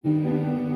Enche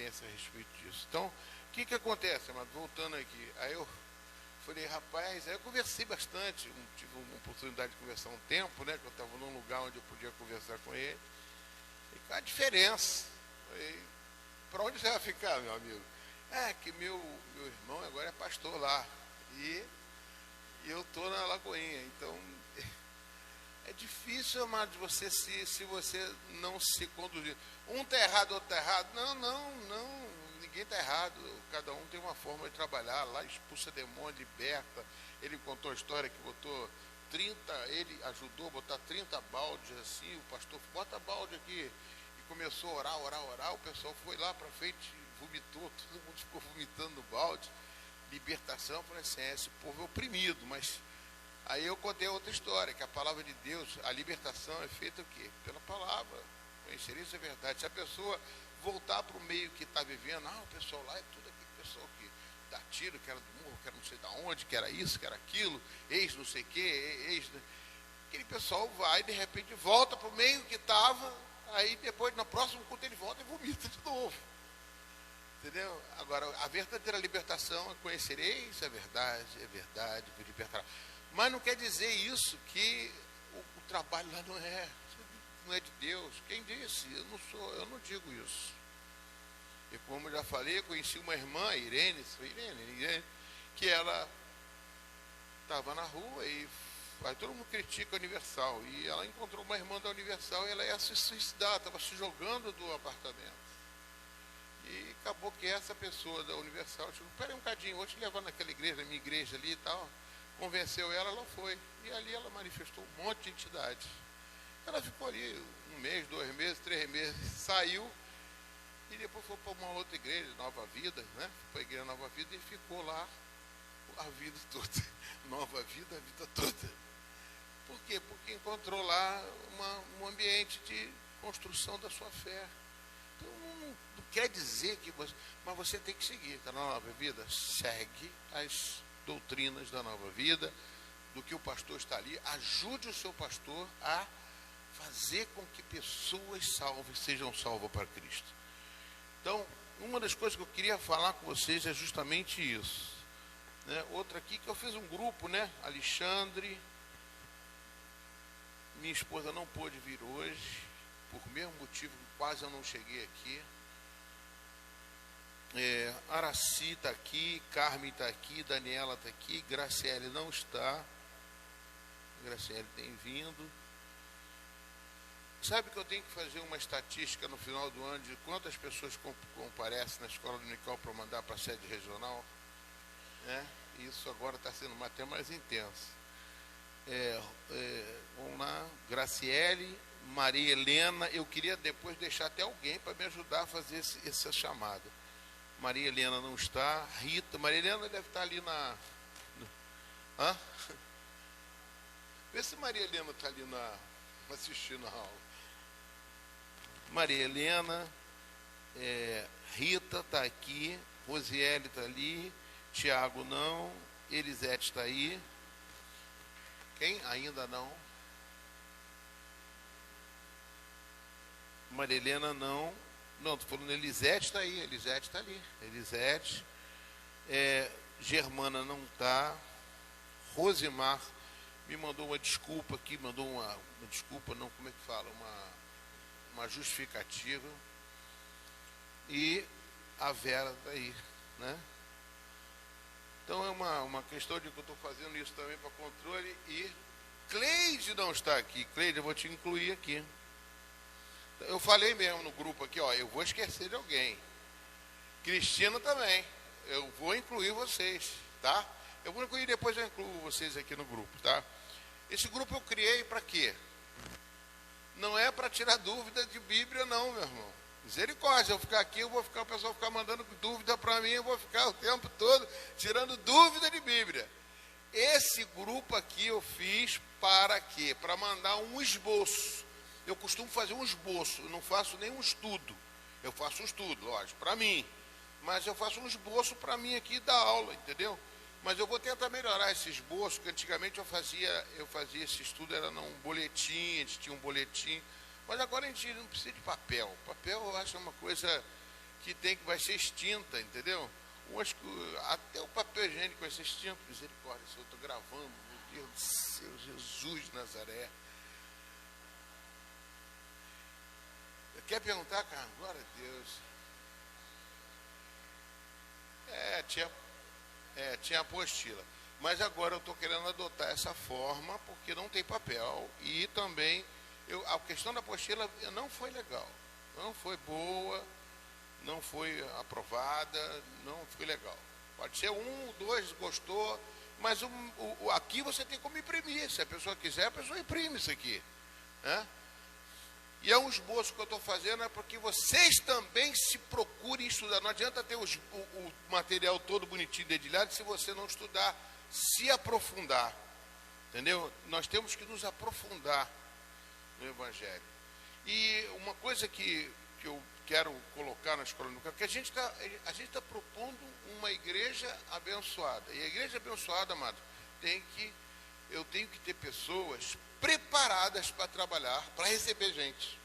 providência a respeito disso. Então, o que acontece, amado? Voltando aqui, aí eu falei, rapaz, aí eu conversei bastante, tive uma oportunidade de conversar um tempo, né, que eu estava num lugar onde eu podia conversar com ele, e qual a diferença? Para onde você vai ficar, meu amigo? É que meu irmão agora é pastor lá, e eu estou na Lagoinha, então é difícil, amado, de você se você não se conduzir. Um está errado, outro está errado. Não, ninguém está errado. Cada um tem uma forma de trabalhar. Lá expulsa demônio, liberta. Ele contou a história que botou 30, ele ajudou a botar 30 baldes assim. O pastor, bota balde aqui. E começou a orar. O pessoal foi lá para frente, vomitou, todo mundo ficou vomitando no balde. Libertação, eu falei assim, esse povo é oprimido, mas... Aí eu contei outra história, que a palavra de Deus, a libertação é feita o quê? Pela palavra. Conhecer isso é verdade. Se a pessoa voltar para o meio que está vivendo, o pessoal lá é tudo aquele pessoal que dá tiro, que era do morro, que era não sei de onde, que era isso, que era aquilo, ex não sei o quê, aquele pessoal vai, de repente, volta para o meio que estava, aí depois, no próximo culto, ele volta e vomita de novo. Entendeu? Agora, a verdadeira libertação é conhecereis a verdade, vos libertará. Mas não quer dizer isso que o trabalho lá não é de Deus. Quem disse? Eu não digo isso. E como eu já falei, eu conheci uma irmã, Irene, que ela estava na rua e aí todo mundo critica a Universal. E ela encontrou uma irmã da Universal e ela ia se suicidar, estava se jogando do apartamento. E acabou que essa pessoa da Universal chegou, peraí um bocadinho, vou te levar naquela igreja, na minha igreja ali e tal. Convenceu ela foi. E ali ela manifestou um monte de entidade. Ela ficou ali 1 mês, 2 meses, 3 meses, saiu e depois foi para uma outra igreja, Nova Vida, né? Foi para a igreja Nova Vida e ficou lá a vida toda. Nova Vida, a vida toda. Por quê? Porque encontrou lá um ambiente de construção da sua fé. Então não quer dizer que você... Mas você tem que seguir, tá na Nova Vida? Segue as doutrinas da Nova Vida, do que o pastor está ali, ajude o seu pastor a fazer com que pessoas salvas sejam salvas para Cristo. Então, uma das coisas que eu queria falar com vocês é justamente isso, né? Outra aqui que eu fiz um grupo, né? Alexandre, minha esposa não pôde vir hoje, por mesmo motivo que quase eu não cheguei aqui. Araci está aqui, Carmen está aqui, Daniela está aqui, Graciele não está. Graciele tem vindo. Sabe que eu tenho que fazer uma estatística no final do ano de quantas pessoas comparecem na escola dominical para mandar para a sede regional? Isso agora está sendo até mais intenso. Vamos lá, Graciele, Maria Helena, eu queria depois deixar até alguém para me ajudar a fazer essa chamada. Maria Helena não está. Rita, Maria Helena deve estar ali Vê se Maria Helena está ali assistindo a aula. Maria Helena, Rita está aqui, Rosiele está ali, Tiago não, Elisete está aí. Quem? Ainda não. Maria Helena não. Não, estou falando, Elisete está aí, Elisete está ali. Elisete. Germana não está. Rosimar me mandou uma desculpa aqui, mandou uma desculpa, não, como é que fala? Uma justificativa. E a Vera está aí, né? Então é uma questão de que eu estou fazendo isso também para controle. E Cleide não está aqui. Cleide, eu vou te incluir aqui. Eu falei mesmo no grupo aqui, eu vou esquecer de alguém. Cristina também. Eu vou incluir vocês, tá? Eu vou incluir, depois eu incluo vocês aqui no grupo, tá? Esse grupo eu criei para quê? Não é para tirar dúvida de Bíblia, não, meu irmão. Misericórdia, eu ficar aqui, o pessoal ficar mandando dúvida para mim, eu vou ficar o tempo todo tirando dúvida de Bíblia. Esse grupo aqui eu fiz para quê? Para mandar um esboço. Eu costumo fazer um esboço, eu não faço nenhum estudo. Eu faço um estudo, lógico, para mim. Mas eu faço um esboço para mim aqui da aula, entendeu? Mas eu vou tentar melhorar esse esboço, que antigamente eu fazia esse estudo, era num boletim, a gente tinha um boletim. Mas agora a gente não precisa de papel. Papel eu acho uma coisa vai ser extinta, entendeu? Até o papel higiênico vai ser extinto, misericórdia, se eu estou gravando, meu Deus do céu, Jesus de Nazaré. Quer perguntar, Carlos? Glória a Deus. Tinha apostila. Mas agora eu estou querendo adotar essa forma, porque não tem papel. E também, a questão da apostila não foi legal. Não foi boa, não foi aprovada, não foi legal. Pode ser 1, 2, gostou, mas aqui você tem como imprimir. Se a pessoa quiser, a pessoa imprime isso aqui, né? E é um esboço que eu estou fazendo, é porque vocês também se procurem estudar. Não adianta ter o material todo bonitinho, dedilhado, se você não estudar, se aprofundar. Entendeu? Nós temos que nos aprofundar no Evangelho. E uma coisa que eu quero colocar na escola dominical, que a gente está propondo uma igreja abençoada. E a igreja abençoada, amado, eu tenho que ter pessoas preparadas para trabalhar, para receber gente.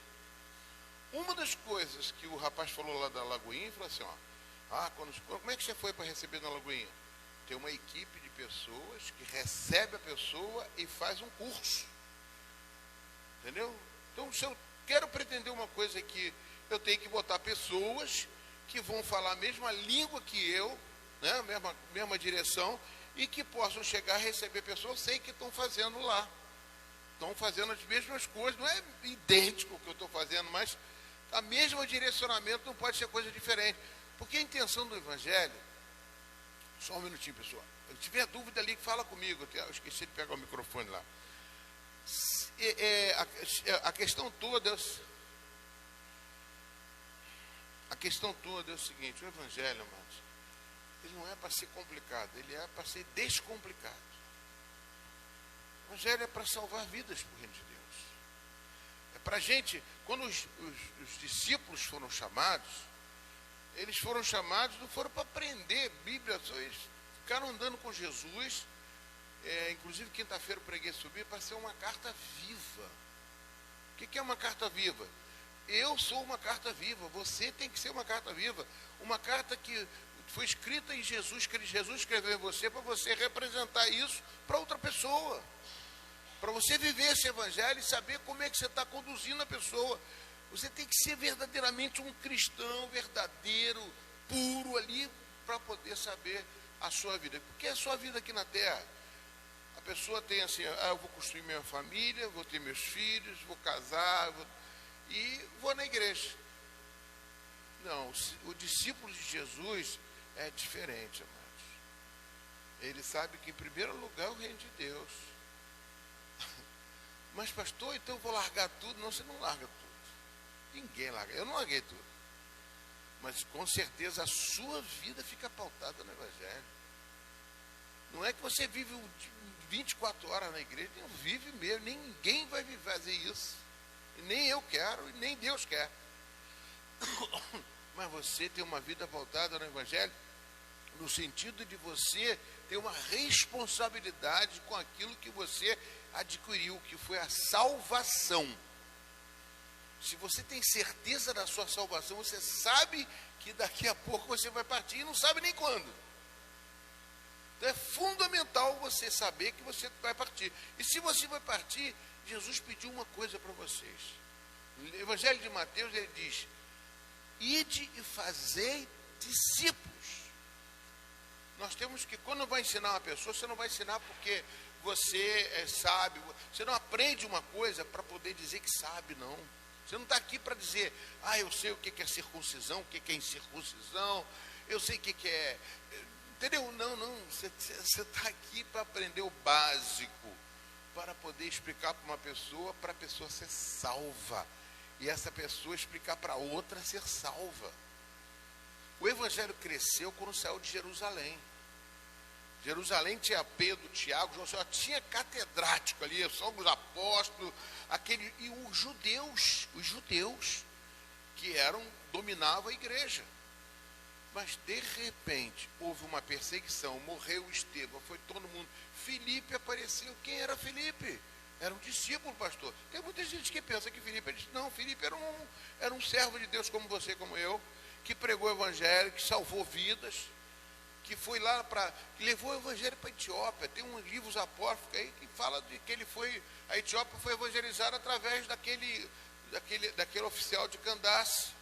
Uma das coisas que o rapaz falou lá da Lagoinha, falou assim, como é que você foi para receber na Lagoinha? Tem uma equipe de pessoas que recebe a pessoa e faz um curso. Entendeu? Então, se eu quero pretender uma coisa aqui, eu tenho que botar pessoas que vão falar a mesma língua que eu, né, mesma direção, e que possam chegar a receber pessoas, sei que estão fazendo lá. Estão fazendo as mesmas coisas, não é idêntico ao que eu estou fazendo, mas a mesma direcionamento não pode ser coisa diferente. Porque a intenção do Evangelho, só um minutinho, pessoal, se tiver dúvida ali, fala comigo, eu esqueci de pegar o microfone lá. A questão toda é o seguinte, o Evangelho, amados, ele não é para ser complicado, ele é para ser descomplicado. O Evangelho é para salvar vidas para o reino de Deus. É para a gente, quando os discípulos foram chamados, eles foram chamados, não foram para aprender Bíblia, eles ficaram andando com Jesus. Inclusive, quinta-feira eu preguei subir para ser uma carta viva. O que é uma carta viva? Eu sou uma carta viva, você tem que ser uma carta viva. Uma carta que foi escrita em Jesus, que Jesus escreveu em você, para você representar isso para outra pessoa. Para você viver esse Evangelho e saber como é que você está conduzindo a pessoa. Você tem que ser verdadeiramente um cristão verdadeiro, puro ali, para poder saber a sua vida. Porque é a sua vida aqui na terra. A pessoa tem assim, eu vou construir minha família, vou ter meus filhos, vou casar, e vou na igreja. Não, o discípulo de Jesus é diferente, amados. Ele sabe que em primeiro lugar é o reino de Deus. Mas pastor, então eu vou largar tudo? Não, você não larga tudo. Ninguém larga. Eu não larguei tudo. Mas com certeza a sua vida fica pautada no Evangelho. Não é que você vive 24 horas na igreja, não vive mesmo, ninguém vai fazer isso. E nem eu quero, e nem Deus quer. Mas você tem uma vida voltada no Evangelho, no sentido de você ter uma responsabilidade com aquilo que você adquiriu, que foi a salvação. Se você tem certeza da sua salvação, você sabe que daqui a pouco você vai partir e não sabe nem quando. Então é fundamental você saber que você vai partir. E se você vai partir, Jesus pediu uma coisa para vocês. No Evangelho de Mateus ele diz: ide e fazei discípulos. Nós temos que, quando vai ensinar uma pessoa, você não vai ensinar porque você sabe, você não aprende uma coisa para poder dizer que sabe, não. Você não está aqui para dizer, eu sei o que é circuncisão, o que é incircuncisão, eu sei o que é... Entendeu? Não, você está aqui para aprender o básico, para poder explicar para a pessoa ser salva, e essa pessoa explicar para outra ser salva. O Evangelho cresceu quando saiu de Jerusalém. Jerusalém tinha Pedro, Tiago, João, só tinha catedrático ali, só os apóstolos, e os judeus que dominavam a igreja. Mas de repente houve uma perseguição, morreu Estevão, foi todo mundo. Filipe apareceu. Quem era Filipe? Era um discípulo, pastor. Tem muita gente que pensa que Filipe, não, Filipe era um servo de Deus como você, como eu, que pregou o evangelho, que salvou vidas, que foi lá que levou o evangelho para a Etiópia. Tem uns livros apócrifos aí que fala de que a Etiópia foi evangelizada através daquele oficial de Candace.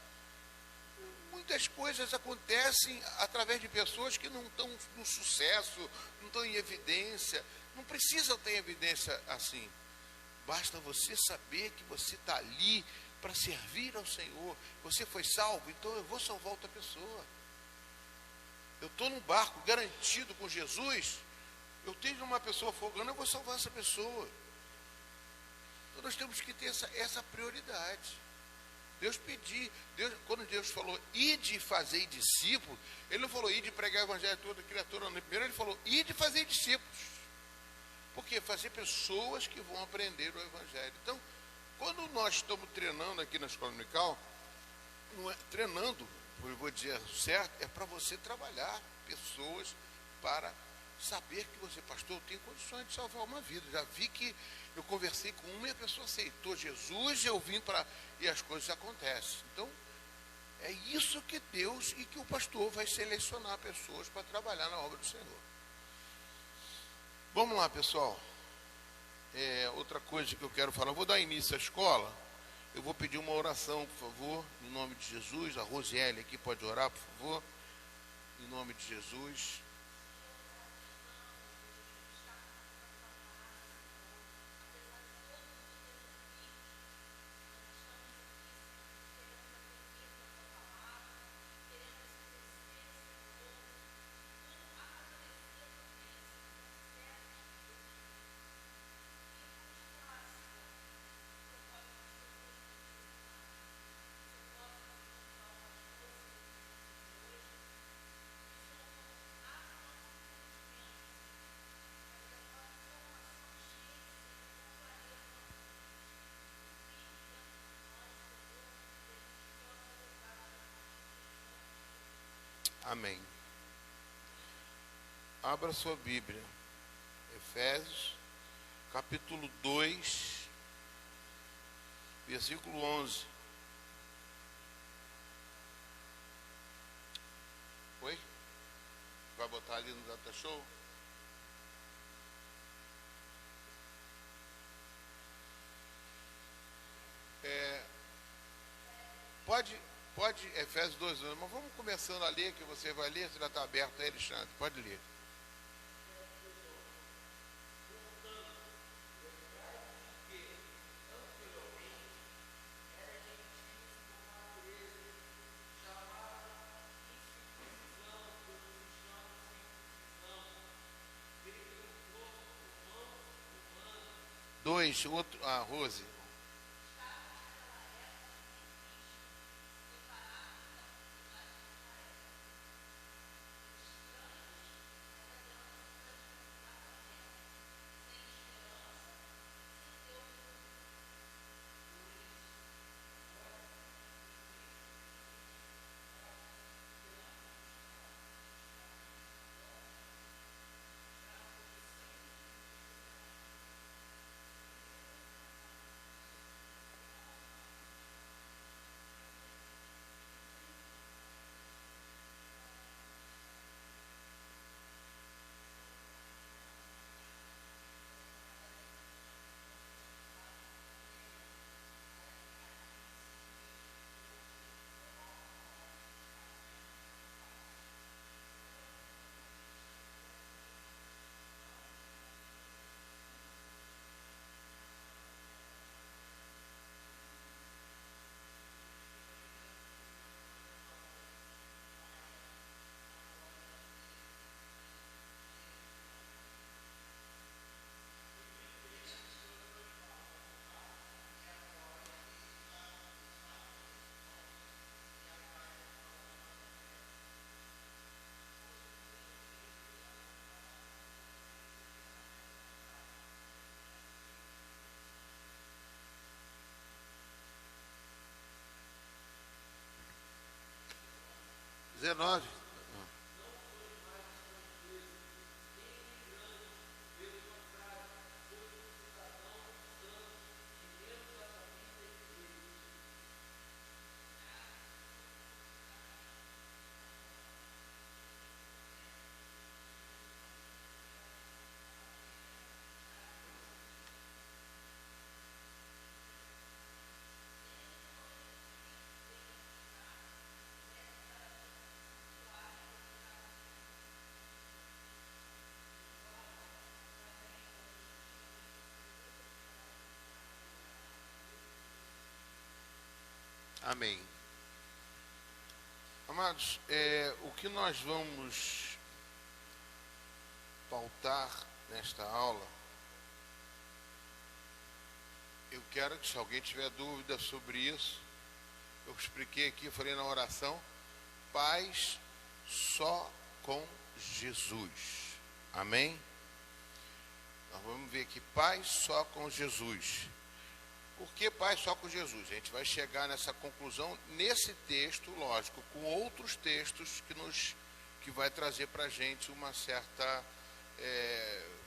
Muitas coisas acontecem através de pessoas que não estão no sucesso, não estão em evidência. Não precisa ter evidência assim. Basta você saber que você está ali para servir ao Senhor. Você foi salvo, então eu vou salvar outra pessoa. Eu estou num barco garantido com Jesus. Eu tenho uma pessoa afogando, eu vou salvar essa pessoa. Então nós temos que ter essa prioridade. Quando Deus falou, ide fazer discípulos, Ele não falou, ide pregar o evangelho a toda criatura, não. Primeiro Ele falou, ide fazer discípulos. Por quê? Fazer pessoas que vão aprender o evangelho. Então, quando nós estamos treinando aqui na Escola Dominical, não é treinando, eu vou dizer certo, é para você trabalhar pessoas para saber que você, pastor, tem condições de salvar uma vida. Já vi que eu conversei com uma e a pessoa aceitou Jesus, eu vim para... e as coisas acontecem. Então, é isso que Deus e que o pastor vai selecionar pessoas para trabalhar na obra do Senhor. Vamos lá, pessoal. Outra coisa que eu quero falar, eu vou dar início à escola, eu vou pedir uma oração, por favor, em nome de Jesus. A Rosiele aqui pode orar, por favor, em nome de Jesus. Amém. Abra sua Bíblia. Efésios, capítulo 2, versículo 11. Oi? Vai botar ali no Data Show? Pode, Efésios 2, mas vamos começando a ler, que você vai ler, você já está aberto aí, Alexandre, pode ler. Dois, outro, Rose. XIX. Amém. Amados, o que nós vamos pautar nesta aula, eu quero que, se alguém tiver dúvida sobre isso, eu expliquei aqui, eu falei na oração, paz só com Jesus. Amém? Nós vamos ver aqui, paz só com Jesus. Por que paz só com Jesus? A gente vai chegar nessa conclusão nesse texto, lógico, com outros textos que vai trazer para a gente uma certa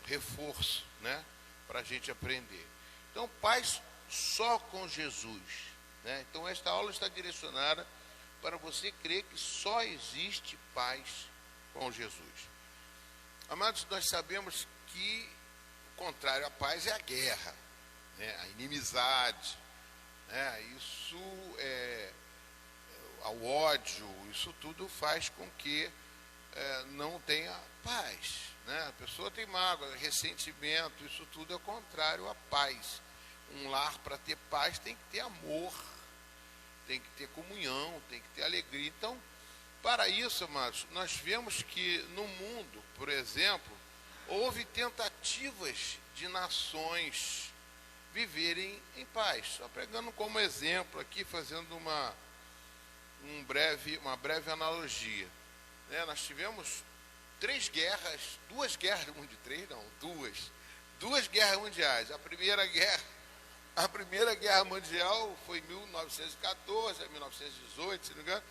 reforço, né? Para a gente aprender. Então, paz só com Jesus, né? Então, esta aula está direcionada para você crer que só existe paz com Jesus. Amados, nós sabemos que o contrário à paz é a guerra, né? A inimizade, né? Isso ao ódio, isso tudo faz com que não tenha paz, né? A pessoa tem mágoa, ressentimento, isso tudo é contrário à paz. Um lar, para ter paz, tem que ter amor, tem que ter comunhão, tem que ter alegria. Então, para isso, amados, nós vemos que no mundo, por exemplo, houve tentativas de nações viverem em paz. Só pegando como exemplo aqui, fazendo uma breve analogia, né? Nós tivemos duas guerras mundiais. A primeira guerra mundial foi em 1914 a 1918, se não me engano,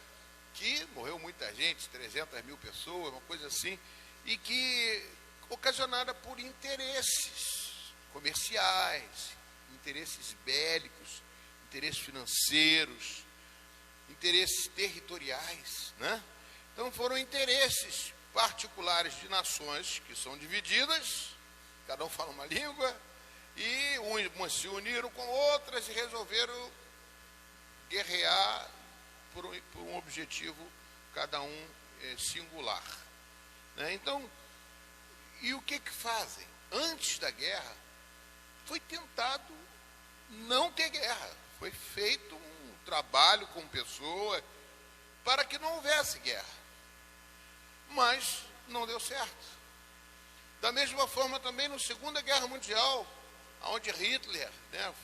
que morreu muita gente, 300 mil pessoas, uma coisa assim, e que ocasionada por interesses comerciais, interesses bélicos, interesses financeiros, interesses territoriais, né? Então foram interesses particulares de nações que são divididas, cada um fala uma língua, e umas se uniram com outras e resolveram guerrear por um objetivo, cada um singular, né? Então, e o que fazem? Antes da guerra, foi tentado não ter guerra. Foi feito um trabalho com pessoas para que não houvesse guerra. Mas não deu certo. Da mesma forma também na Segunda Guerra Mundial, onde Hitler, né,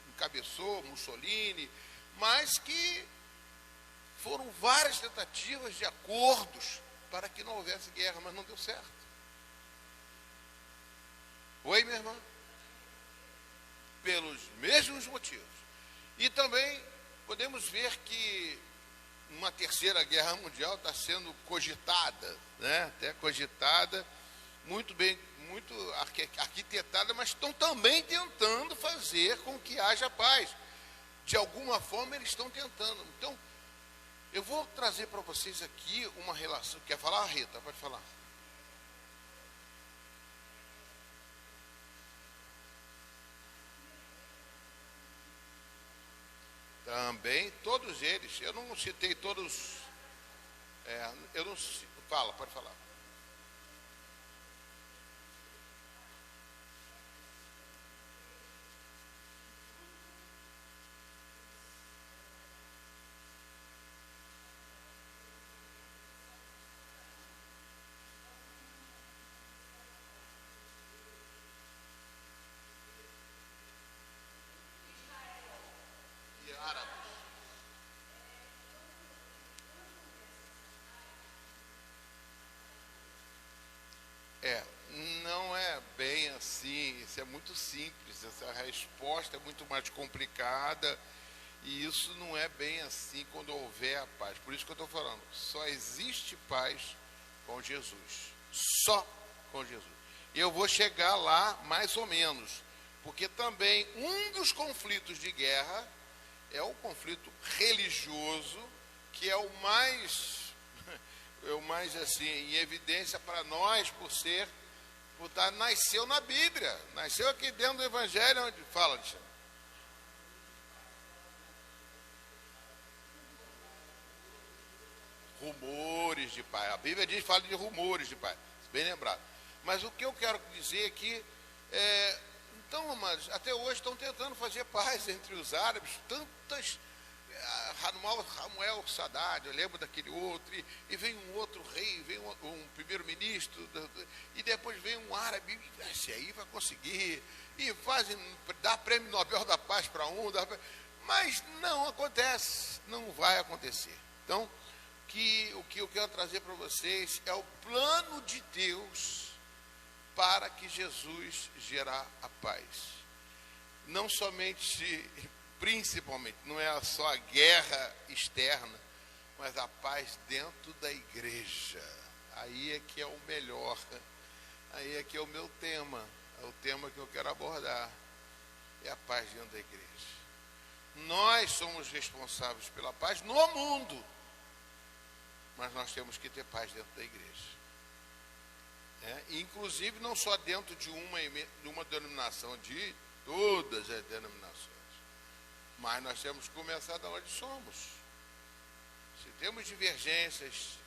encabeçou, Mussolini, mas que foram várias tentativas de acordos para que não houvesse guerra, mas não deu certo. Oi, minha irmã? Pelos mesmos motivos. E também podemos ver que uma terceira guerra mundial está sendo cogitada, né? Até cogitada, muito bem, muito arquitetada, mas estão também tentando fazer com que haja paz. De alguma forma eles estão tentando. Então, eu vou trazer para vocês aqui uma relação. Quer falar, Rita? Pode falar. Também, todos eles, eu não citei todos, eu não, fala, pode falar. E árabes. Não é bem assim, isso é muito simples, essa resposta é muito mais complicada, e isso não é bem assim quando houver a paz. Por isso que eu estou falando, só existe paz com Jesus, só com Jesus. E eu vou chegar lá mais ou menos, porque também um dos conflitos de guerra é o conflito religioso, que é o mais assim, em evidência para nós, nasceu na Bíblia, nasceu aqui dentro do Evangelho, onde fala, Alexandre. Rumores de paz. A Bíblia fala de rumores de paz, bem lembrado. Mas o que eu quero dizer aqui então, amados, até hoje estão tentando fazer paz entre os árabes, Ramuel Sadat, eu lembro daquele outro, e vem um outro rei, vem um primeiro-ministro, e depois vem um árabe, esse aí vai conseguir, e dá prêmio Nobel da Paz para um, mas não acontece, não vai acontecer. Então, o que eu quero trazer para vocês é o plano de Deus para que Jesus gerar a paz. Não somente, principalmente, não é só a guerra externa, mas a paz dentro da igreja. Aí é que é o melhor, aí é que é o meu tema, é o tema que eu quero abordar, é a paz dentro da igreja. Nós somos responsáveis pela paz no mundo, mas nós temos que ter paz dentro da igreja. Inclusive não só dentro de uma denominação, de todas as denominações. Mas nós temos que começar da onde somos. Se temos divergências,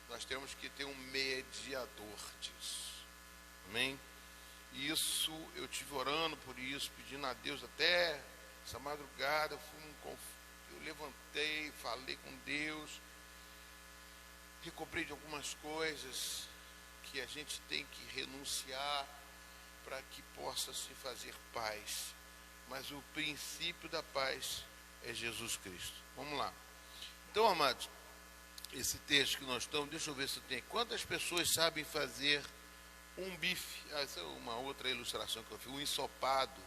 nós temos que ter um mediador disso. Amém? Isso, eu estive orando por isso, pedindo a Deus até essa madrugada, eu levantei, falei com Deus, recobrei de algumas coisas que a gente tem que renunciar para que possa se fazer paz. Mas o princípio da paz é Jesus Cristo. Vamos lá. Então, amados, esse texto que nós estamos, deixa eu ver se tem. Quantas pessoas sabem fazer um bife? Essa é uma outra ilustração que eu fiz. Um ensopado,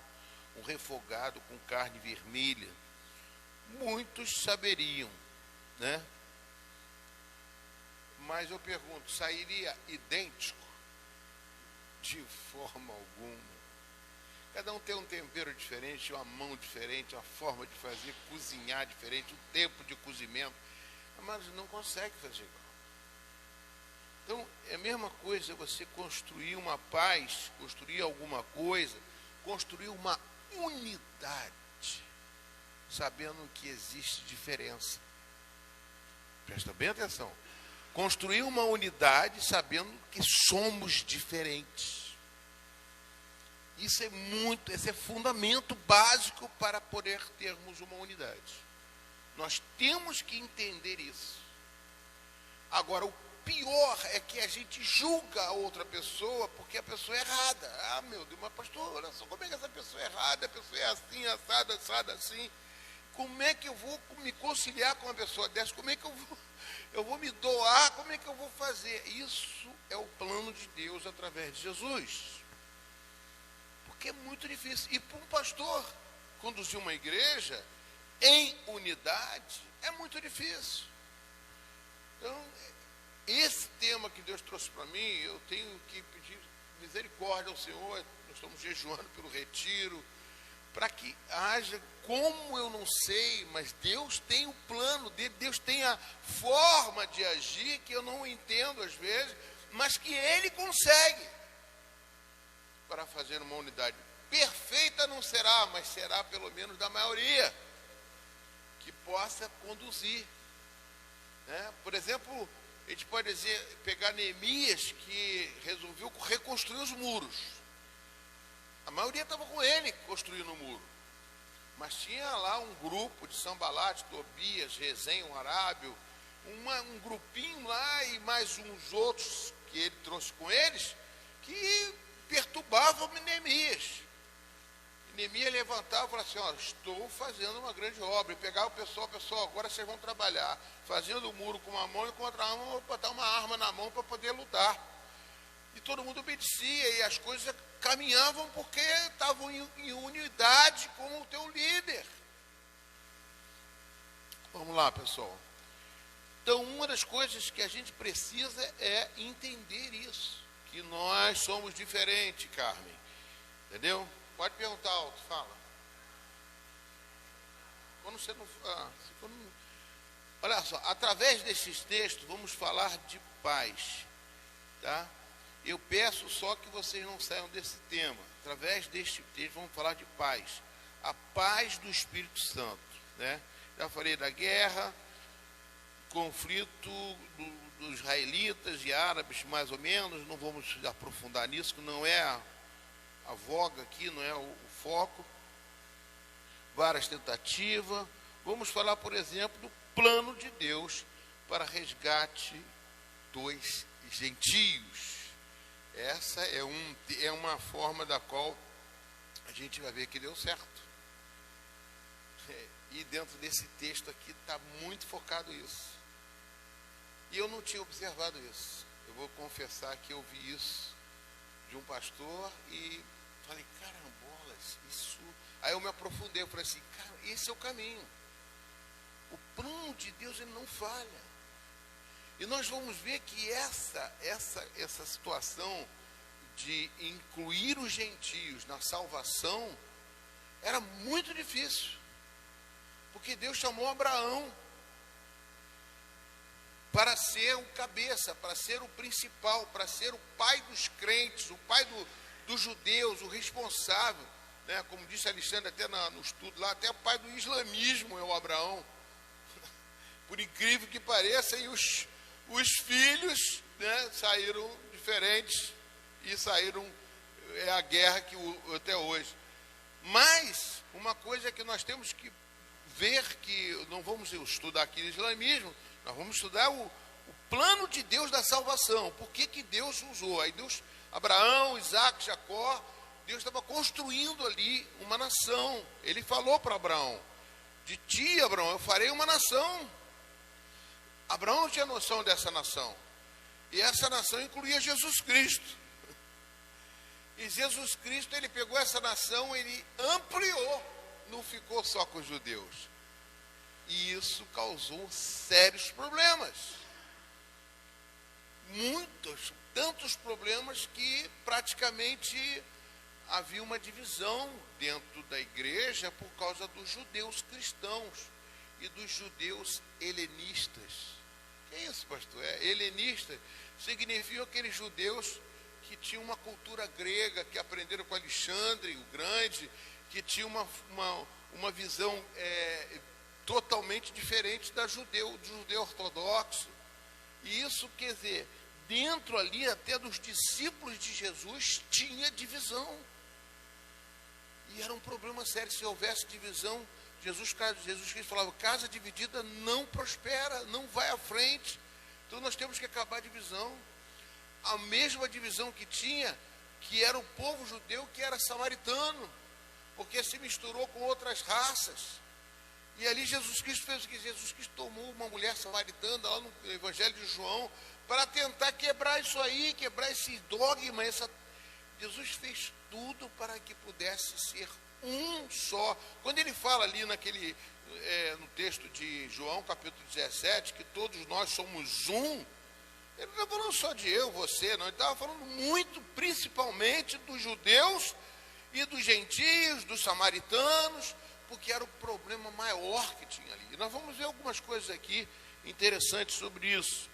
um refogado com carne vermelha. Muitos saberiam, né? Mas eu pergunto, sairia idêntico? De forma alguma. Cada um tem um tempero diferente, uma mão diferente, uma forma de fazer, cozinhar diferente, um tempo de cozimento. Mas não consegue fazer igual. Então, é a mesma coisa você construir uma paz, construir alguma coisa, construir uma unidade, sabendo que existe diferença. Presta bem atenção. Construir uma unidade sabendo que somos diferentes. Esse é fundamento básico para poder termos uma unidade. Nós temos que entender isso. Agora, o pior é que a gente julga a outra pessoa porque a pessoa é errada. Ah, meu Deus, mas pastor, olha só, como é que essa pessoa é errada? A pessoa é assim, assada, assim. Como é que eu vou me conciliar com uma pessoa dessa? Como é que eu vou me doar? Como é que eu vou fazer? Isso é o plano de Deus através de Jesus. Porque é muito difícil. E para um pastor conduzir uma igreja em unidade é muito difícil. Então, esse tema que Deus trouxe para mim, eu tenho que pedir misericórdia ao Senhor. Nós estamos jejuando pelo retiro, para que haja, como eu não sei, mas Deus tem o plano dele, Deus tem a forma de agir que eu não entendo às vezes, mas que Ele consegue para fazer uma unidade. Perfeita não será, mas será pelo menos da maioria que possa conduzir. Por exemplo, a gente pode pegar Neemias, que resolveu reconstruir os muros. A maioria estava com ele construindo o muro. Mas tinha lá um grupo de Sanbalat, Tobias, Resem, um arábio, um grupinho lá e mais uns outros que ele trouxe com eles, que perturbavam Neemias. Neemias levantava e falava assim, ó, estou fazendo uma grande obra. E pegava o pessoal, agora vocês vão trabalhar, fazendo o muro com uma mão e com outra mão, botar uma arma na mão para poder lutar. E todo mundo obedecia, e as coisas caminhavam porque estavam em unidade com o teu líder. Vamos lá, pessoal. Então, uma das coisas que a gente precisa é entender isso, que nós somos diferentes, Carmen. Entendeu? Pode perguntar alto, fala. Quando você não... Olha só, através desses textos, vamos falar de paz, tá? Eu peço só que vocês não saiam desse tema. Através deste texto, vamos falar de paz. A paz do Espírito Santo, né? Já falei da guerra, conflito dos israelitas e árabes, mais ou menos. Não vamos aprofundar nisso, que não é a voga aqui, não é o foco. Várias tentativas. Vamos falar, por exemplo, do plano de Deus para resgate dos gentios. Essa é uma forma da qual a gente vai ver que deu certo. E dentro desse texto aqui está muito focado isso. E eu não tinha observado isso. Eu vou confessar que eu vi isso de um pastor e falei, carambolas, isso... Aí eu me aprofundei, eu falei assim, cara, esse é o caminho. O plano de Deus, ele não falha. E nós vamos ver que essa situação de incluir os gentios na salvação era muito difícil. Porque Deus chamou Abraão para ser o cabeça, para ser o principal, para ser o pai dos crentes, o pai dos judeus, o responsável, né? Como disse Alexandre até no estudo lá, até o pai do islamismo é o Abraão. Por incrível que pareça, e os filhos, né, saíram diferentes e saíram, é a guerra que até hoje. Mas uma coisa que nós temos que ver, que não vamos estudar aqui no islamismo, nós vamos estudar o plano de Deus da salvação. Por que Deus usou? Aí Deus, Abraão, Isaac, Jacó, Deus estava construindo ali uma nação. Ele falou para Abraão, de ti, Abraão, eu farei uma nação. Abraão não tinha noção dessa nação. E essa nação incluía Jesus Cristo. E Jesus Cristo, ele pegou essa nação, ele ampliou, não ficou só com os judeus. E isso causou sérios problemas. Tantos problemas que praticamente havia uma divisão dentro da igreja por causa dos judeus cristãos e dos judeus helenistas. Que é isso, pastor? Helenista significa aqueles judeus que tinham uma cultura grega, que aprenderam com Alexandre o Grande, que tinham uma visão totalmente diferente do judeu ortodoxo. E isso, quer dizer, dentro ali até dos discípulos de Jesus tinha divisão. E era um problema sério. Se houvesse divisão, Jesus Cristo falava, casa dividida não prospera, não vai à frente. Então nós temos que acabar a divisão. A mesma divisão que tinha, que era o povo judeu, que era samaritano, porque se misturou com outras raças. E ali Jesus Cristo fez o que? Jesus Cristo tomou uma mulher samaritana lá no Evangelho de João, para tentar quebrar isso aí, quebrar esse dogma. Jesus fez tudo para que pudesse ser um só. Quando ele fala ali no texto de João, capítulo 17, que todos nós somos um, ele não estava falando só de eu, você, não. Ele estava falando muito, principalmente dos judeus e dos gentios, dos samaritanos, porque era o problema maior que tinha ali. E nós vamos ver algumas coisas aqui interessantes sobre isso.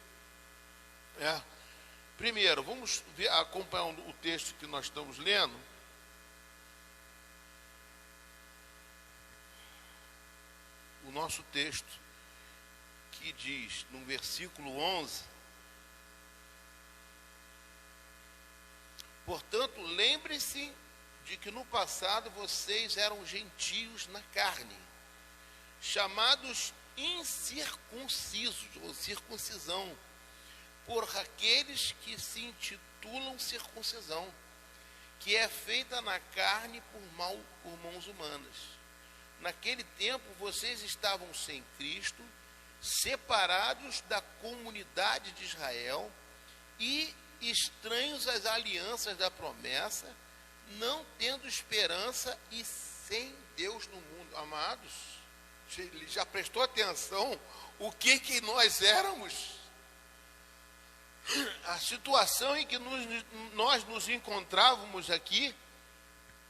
Primeiro, vamos acompanhar o texto que nós estamos lendo. O nosso texto, que diz, no versículo 11, portanto, lembre-se de que no passado vocês eram gentios na carne, chamados incircuncisos, ou circuncisão, por aqueles que se intitulam circuncisão, que é feita na carne por mãos humanas. Naquele tempo vocês estavam sem Cristo, separados da comunidade de Israel e estranhos às alianças da promessa, não tendo esperança e sem Deus no mundo. Amados, ele já prestou atenção o que nós éramos? A situação em que nós nos encontrávamos aqui,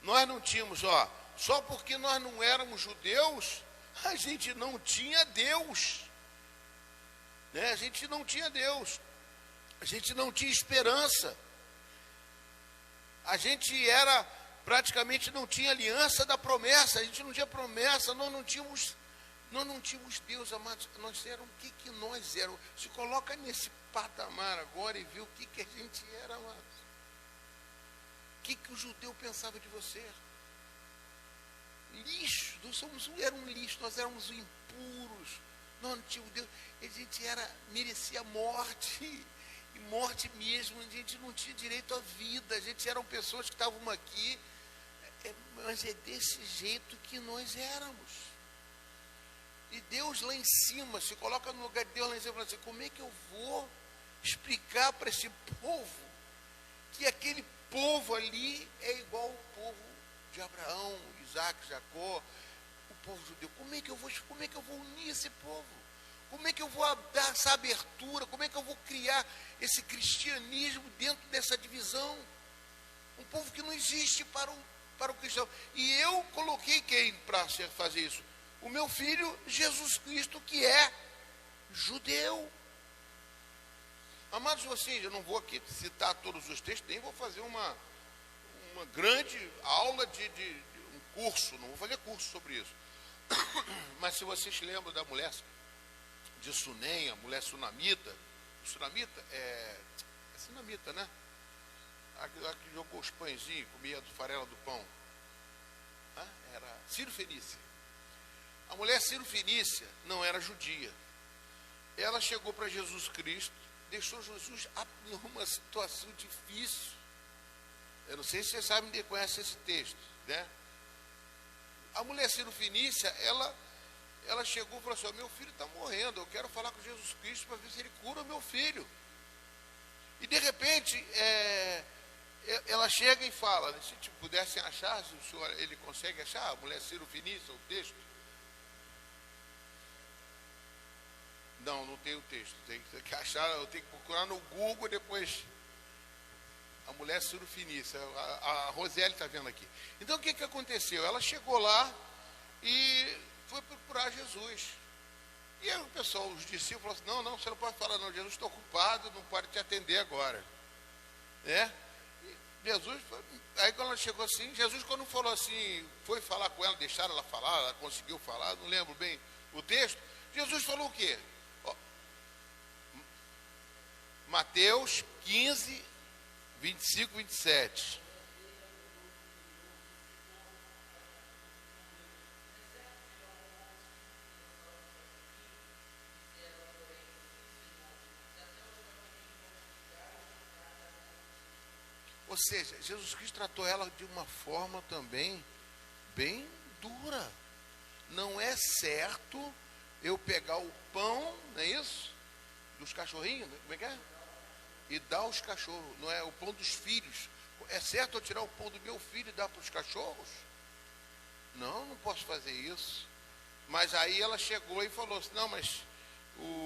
nós não tínhamos, só porque nós não éramos judeus, a gente não tinha Deus, né? A gente não tinha Deus, a gente não tinha esperança, a gente praticamente não tinha aliança da promessa, a gente não tinha promessa, nós não tínhamos Deus, amados. Nós éramos o que nós éramos. Se coloca nesse patamar agora e vê o que a gente era, amados. O que o judeu pensava de você? lixo, era um lixo, nós éramos impuros, nós não tínhamos Deus, a gente merecia morte, e morte mesmo, a gente não tinha direito à vida, a gente eram pessoas que estavam aqui, mas é desse jeito que nós éramos. E Deus lá em cima, se coloca no lugar de Deus lá em cima e fala assim, como é que eu vou explicar para esse povo que aquele povo ali é igual ao povo de Abraão, Isaac, Jacó, o povo judeu? Como é que eu vou unir esse povo? Como é que eu vou dar essa abertura? Como é que eu vou criar esse cristianismo dentro dessa divisão? Um povo que não existe para o cristão. E eu coloquei quem para fazer isso? O meu filho Jesus Cristo, que é judeu. Amados, vocês, eu não vou aqui citar todos os textos, nem vou fazer uma grande aula de um curso, não vou fazer curso sobre isso. Mas se vocês lembram da mulher de Sunem, a mulher sunamita, é sunamita, né? A que jogou os pãezinhos, comia do farela do pão. Era Ciro-fenícia. A mulher Ciro-fenícia não era judia. Ela chegou para Jesus Cristo, deixou Jesus numa situação difícil. Eu não sei se vocês sabem, conhecem esse texto, né? A mulher Ciro-fenícia, ela chegou e falou assim, meu filho está morrendo, eu quero falar com Jesus Cristo para ver se ele cura o meu filho. E de repente, ela chega e fala, se pudessem achar, se o senhor, ele consegue achar, a mulher Ciro-fenícia, o texto? Não tem o texto, tem que achar, eu tenho que procurar no Google depois. A mulher Ciro-fenícia, a Rosiele está vendo aqui. Então o que aconteceu? Ela chegou lá e foi procurar Jesus. E aí o pessoal, os discípulos falaram assim, não, você não pode falar não, Jesus está ocupado, não pode te atender agora. Jesus, aí quando ela chegou assim, Jesus quando falou assim, foi falar com ela, deixaram ela falar, ela conseguiu falar, não lembro bem o texto, Jesus falou o quê? Mateus 15, 25, 27. Ou seja, Jesus Cristo tratou ela de uma forma também bem dura. Não é certo eu pegar o pão, não é isso? Dos cachorrinhos, como é que é? E dar aos cachorros, não é o pão dos filhos. É certo eu tirar o pão do meu filho e dar para os cachorros? Não posso fazer isso. Mas aí ela chegou e falou assim, não, mas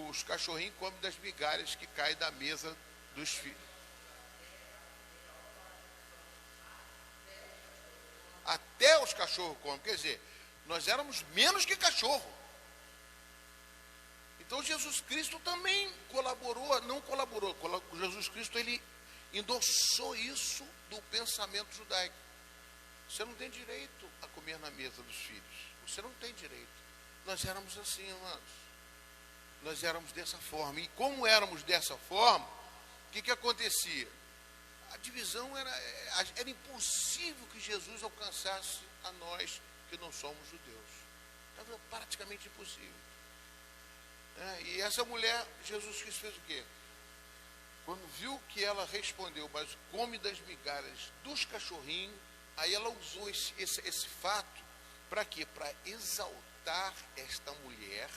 os cachorrinhos comem das migalhas que caem da mesa dos filhos. Até os cachorros comem, quer dizer, nós éramos menos que cachorro. Então Jesus Cristo também Jesus Cristo ele endossou isso do pensamento judaico. Você não tem direito a comer na mesa dos filhos. Você não tem direito. Nós éramos assim, amados. Nós éramos dessa forma. E como éramos dessa forma, o que acontecia? A divisão era impossível que Jesus alcançasse a nós que não somos judeus. Era praticamente impossível. E essa mulher, Jesus Cristo fez o quê? Quando viu que ela respondeu, mas come das migalhas dos cachorrinhos, aí ela usou esse fato para quê? Para exaltar esta mulher,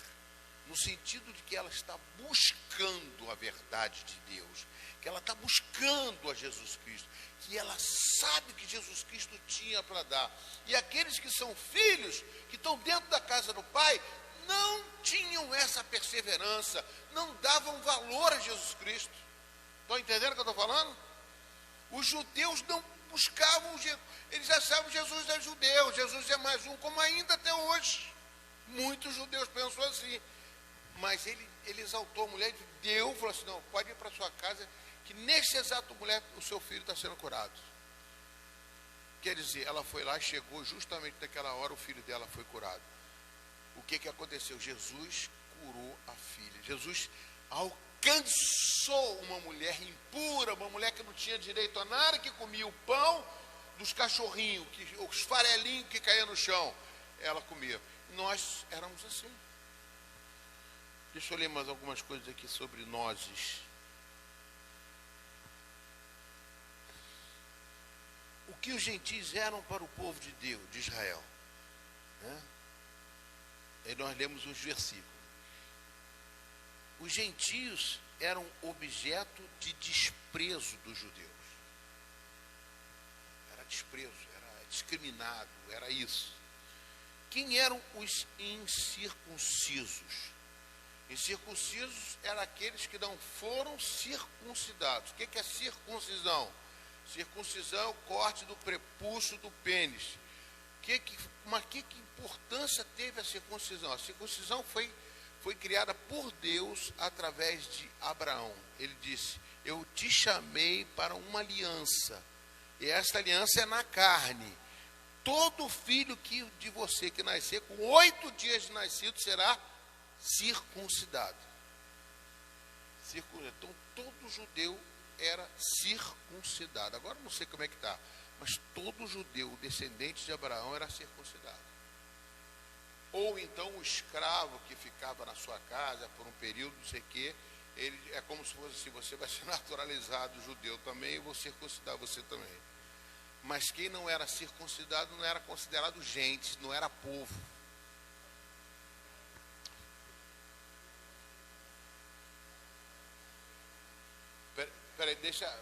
no sentido de que ela está buscando a verdade de Deus, que ela está buscando a Jesus Cristo, que ela sabe que Jesus Cristo tinha para dar. E aqueles que são filhos, que estão dentro da casa do Pai, não tinham essa perseverança, não davam valor a Jesus Cristo. Estão entendendo o que eu estou falando? Os judeus não buscavam, eles achavam Jesus é judeu, Jesus é mais um, como ainda até hoje. Muitos judeus pensam assim. Mas ele exaltou a mulher, deu, falou assim, não, pode ir para sua casa, que nesse exato momento o seu filho está sendo curado. Quer dizer, ela foi lá e chegou justamente naquela hora, o filho dela foi curado. O que aconteceu? Jesus curou a filha. Jesus alcançou uma mulher impura, uma mulher que não tinha direito a nada, que comia o pão dos cachorrinhos, os farelinhos que caíam no chão. ela comia. Nós éramos assim. Deixa eu ler mais algumas coisas aqui sobre nozes. O que os gentios eram para o povo de Deus, de Israel, né? Aí nós lemos os versículos. Os gentios eram objeto de desprezo dos judeus. Era desprezo, era discriminado, era isso. Quem eram os incircuncisos? Incircuncisos eram aqueles que não foram circuncidados. O que é circuncisão? Circuncisão é o corte do prepúcio do pênis. Mas que importância teve a circuncisão? A circuncisão foi criada por Deus através de Abraão. Ele disse: eu te chamei para uma aliança, e esta aliança é na carne. Todo filho de você que nascer, com 8 dias de nascido, será circuncidado. Então, todo judeu era circuncidado. Agora não sei como é que está, mas todo judeu descendente de Abraão era circuncidado. Ou então o escravo que ficava na sua casa por um período, não sei o quê, ele é como se fosse assim: você vai ser naturalizado judeu também, eu vou circuncidar você também. Mas quem não era circuncidado não era considerado gente, não era povo. Peraí, deixa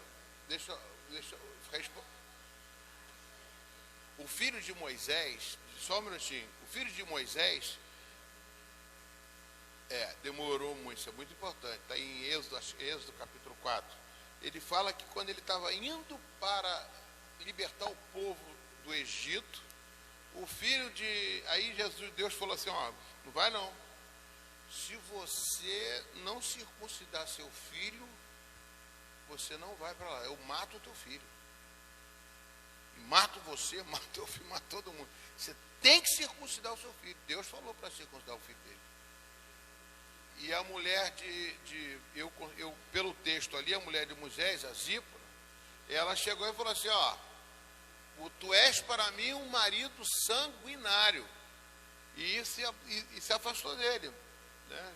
o filho de Moisés, só um minutinho, o filho de Moisés, demorou muito, isso é muito importante, está em Êxodo capítulo 4, ele fala que quando ele estava indo para libertar o povo do Egito, aí Deus falou assim: ó, não vai não, se você não circuncidar seu filho, você não vai para lá, eu mato o teu filho. E mato você, mato teu filho, mato todo mundo. Você tem que circuncidar o seu filho. Deus falou para circuncidar o filho dele. E a mulher pelo texto ali, a mulher de Moisés, a Zípora, ela chegou e falou assim: ó, tu és para mim um marido sanguinário. E se afastou dele, né?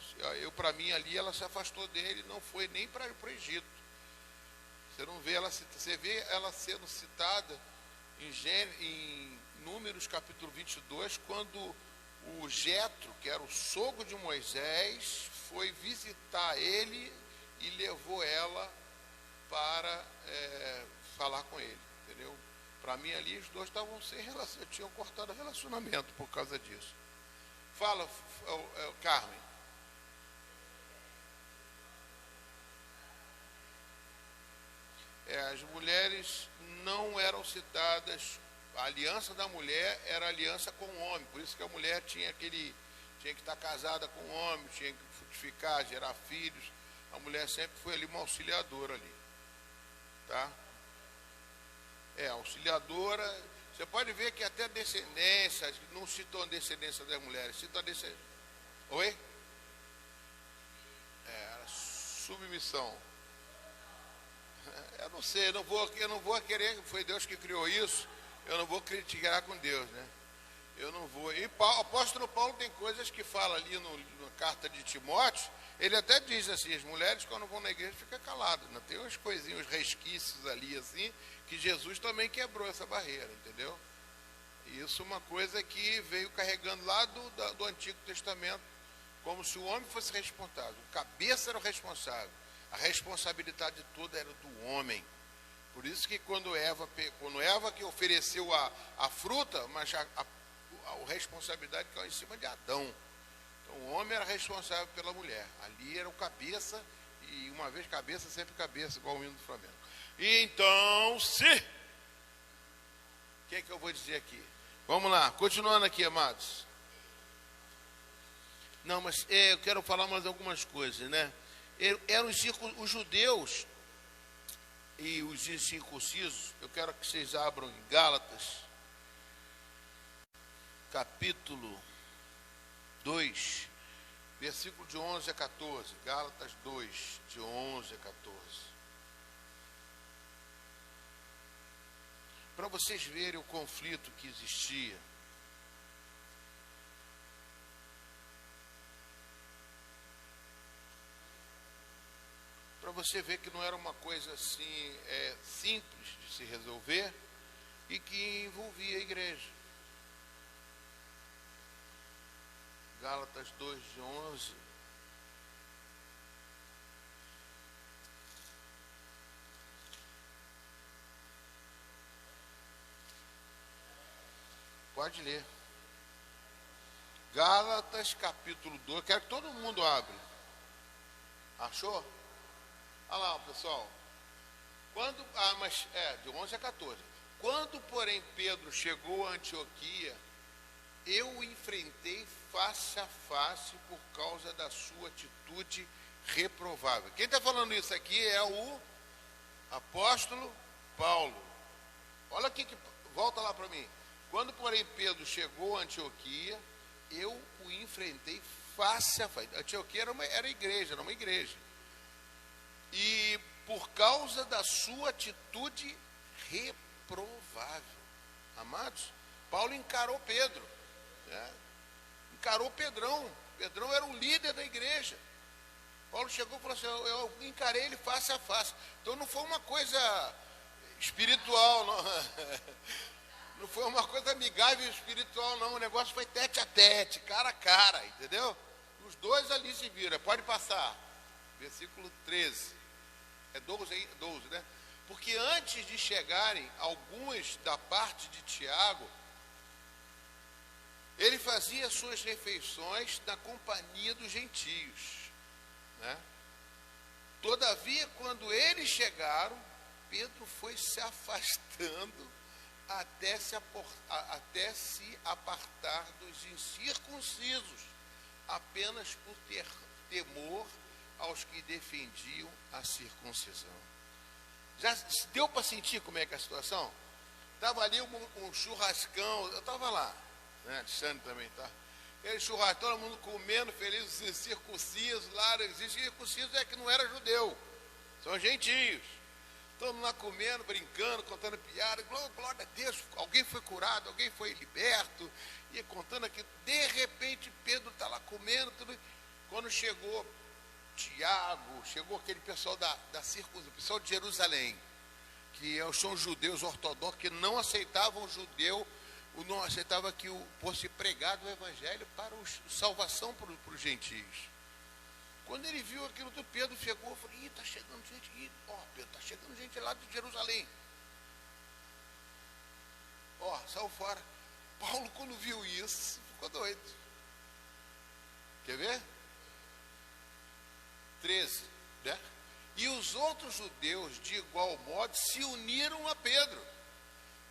Para mim ali, ela se afastou dele, não foi nem para o Egito. Você vê ela sendo citada em Números capítulo 22, quando o Jetro, que era o sogro de Moisés, foi visitar ele e levou ela para falar com ele, entendeu? Para mim ali os dois estavam sem relação, tinham cortado o relacionamento por causa disso. Fala, Carmen. As mulheres não eram citadas. A aliança da mulher era aliança com o homem, por isso que a mulher tinha que estar casada com o homem, tinha que frutificar, gerar filhos. A mulher sempre foi ali uma auxiliadora ali, tá? Auxiliadora. Você pode ver que até descendência, não citou a descendência das mulheres, citou a descendência. Oi? Era submissão. Eu não sei, eu não vou querer, foi Deus que criou isso, eu não vou criticar com Deus, né? Eu não vou. E o apóstolo Paulo tem coisas que fala ali na carta de Timóteo, ele até diz assim: as mulheres quando vão na igreja ficam caladas, né? Tem umas coisinhas, uns resquícios ali assim, que Jesus também quebrou essa barreira, entendeu? E isso é uma coisa que veio carregando lá do Antigo Testamento, como se o homem fosse responsável, o cabeça era o responsável. A responsabilidade toda era do homem. Por isso que quando Eva que ofereceu a fruta, mas a responsabilidade caiu em cima de Adão. Então o homem era responsável pela mulher. Ali era o cabeça, e uma vez cabeça, sempre cabeça, igual o hino do Flamengo. E então, o que é que eu vou dizer aqui? Vamos lá, continuando aqui, amados. Não, mas eu quero falar mais algumas coisas, né? Eram os judeus e os incircuncisos. Eu quero que vocês abram em Gálatas, capítulo 2, versículo de 11 a 14. Gálatas 2, de 11 a 14. Para vocês verem o conflito que existia. você ver que não era uma coisa assim simples de se resolver e que envolvia a igreja. Gálatas 2:11. Pode ler. Gálatas capítulo 2. Quero que todo mundo abra. Achou? Olha lá, pessoal. De 11 a 14. Quando, porém, Pedro chegou a Antioquia, eu o enfrentei face a face por causa da sua atitude reprovável. Quem está falando isso aqui é o apóstolo Paulo. Olha aqui, volta lá para mim. Quando, porém, Pedro chegou a Antioquia, eu o enfrentei face a face. Antioquia era igreja, era uma igreja. E por causa da sua atitude reprovável. Amados, Paulo encarou Pedro. Né? Encarou Pedrão. Pedrão era o líder da igreja. Paulo chegou e falou assim, eu encarei ele face a face. Então não foi uma coisa espiritual, não. Não foi uma coisa amigável espiritual, não. O negócio foi tete a tete, cara a cara, entendeu? Os dois ali se viram. Pode passar. Versículo 13. É 12, né? Porque antes de chegarem alguns da parte de Tiago, ele fazia suas refeições na companhia dos gentios. Né? Todavia, quando eles chegaram, Pedro foi se afastando até se apartar dos incircuncisos, apenas por ter temor aos que defendiam a circuncisão. Já deu para sentir como é que é a situação? Estava ali um churrascão, eu estava lá, né? Alexandre também tá. Aquele churrasco, todo mundo comendo, feliz, os circuncisos lá, circuncisos é que não era judeu, são gentios. Todo mundo lá comendo, brincando, contando piada, glória a Deus, alguém foi curado, alguém foi liberto, e contando aquilo. De repente, Pedro está lá comendo, tudo. Quando chegou Tiago, chegou aquele pessoal da circuncisão, o pessoal de Jerusalém, que são judeus ortodoxos, que não aceitavam o judeu, não aceitava que fosse pregado o evangelho para salvação para os gentios. Quando ele viu aquilo do Pedro, chegou e falou, está chegando gente, Pedro, está chegando gente lá de Jerusalém. Saiu fora. Paulo, quando viu isso, ficou doido. Quer ver? 13, né? E os outros judeus, de igual modo, se uniram a Pedro,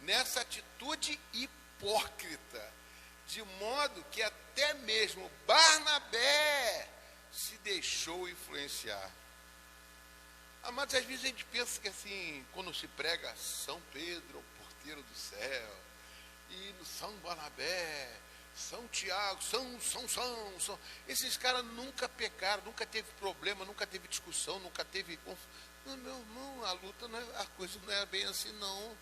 nessa atitude hipócrita, de modo que até mesmo Barnabé se deixou influenciar. Amados, às vezes a gente pensa que assim, quando se prega São Pedro, o porteiro do céu, e no São Barnabé, São Tiago, São, esses caras nunca pecaram, nunca teve problema, nunca teve discussão, nunca teve não, meu irmão, a luta a coisa não é bem assim, não.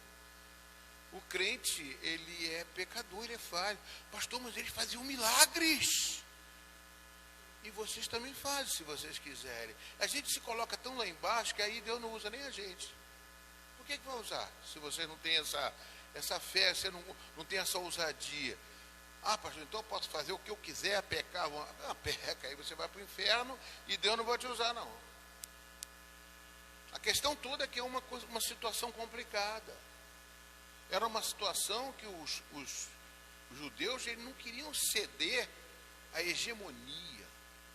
O crente, ele é pecador, ele é falho. Pastor, mas eles faziam milagres. E vocês também fazem, se vocês quiserem. A gente se coloca tão lá embaixo que aí Deus não usa nem a gente. Por que vai usar? Se você não tem essa fé, você não tem essa ousadia. Pastor, então eu posso fazer o que eu quiser, pecar. Peca, aí você vai para o inferno e Deus não vai te usar, não. A questão toda é que é uma situação complicada. Era uma situação que os judeus eles não queriam ceder à hegemonia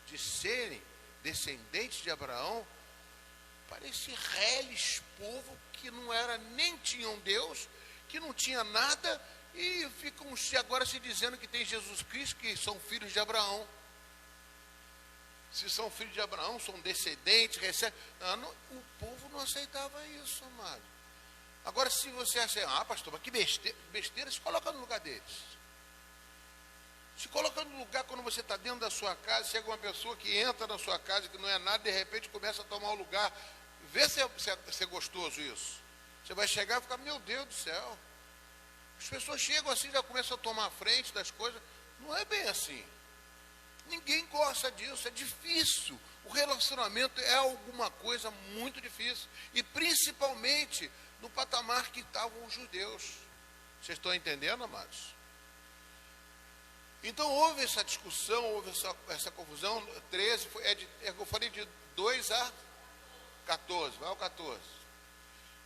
de serem descendentes de Abraão para esse reles povo que não era, nem tinham Deus, que não tinha nada, e ficam agora se dizendo que tem Jesus Cristo, que são filhos de Abraão. Se são filhos de Abraão, são descendentes, recebem. O povo não aceitava isso, amado. Agora, se você acha, pastor, mas que besteira, se coloca no lugar deles. Se coloca no lugar quando você está dentro da sua casa, chega uma pessoa que entra na sua casa, que não é nada, de repente começa a tomar o lugar. Vê se é gostoso isso. Você vai chegar e ficar, meu Deus do céu. As pessoas chegam assim, já começam a tomar a frente das coisas. Não é bem assim. Ninguém gosta. gosta disso, é difícil. O relacionamento é alguma coisa muito difícil. E principalmente no patamar que estavam os judeus. Vocês estão entendendo, amados? Então houve essa discussão, houve essa confusão. 13, eu falei de 2 a 14, vai ao 14.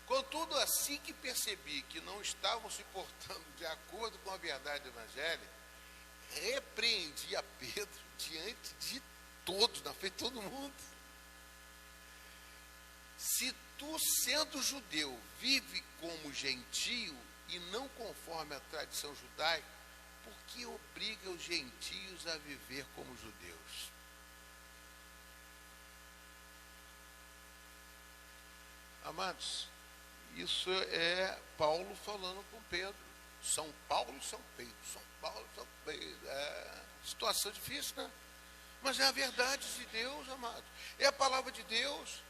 Contudo, assim que percebi que não estavam se portando de acordo com a verdade do Evangelho, repreendi a Pedro diante de todos, na frente de todo mundo. Se tu, sendo judeu, vive como gentio e não conforme a tradição judaica, por que obriga os gentios a viver como judeus? Amados, isso é Paulo falando com Pedro. São Paulo e São Pedro. São Paulo e São Pedro. É situação difícil, né? Mas é a verdade de Deus, amados. É a palavra de Deus.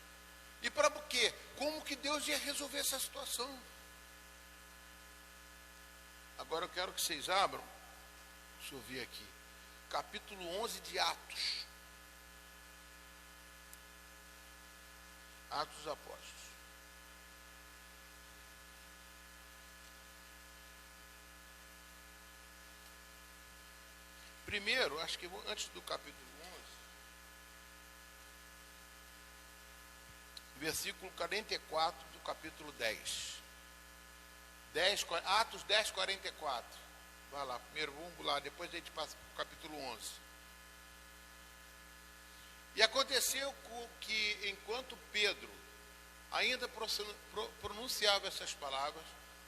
E para o quê? Como que Deus ia resolver essa situação? Agora eu quero que vocês abram. Deixa eu ver aqui. Capítulo 11 de Atos. Atos dos Apóstolos. Primeiro, acho que antes do capítulo 11, versículo 44 do capítulo 10. Atos 10, 44. Vai lá, primeiro vamos lá, depois a gente passa para o capítulo 11. E aconteceu que, enquanto Pedro ainda pronunciava essas palavras,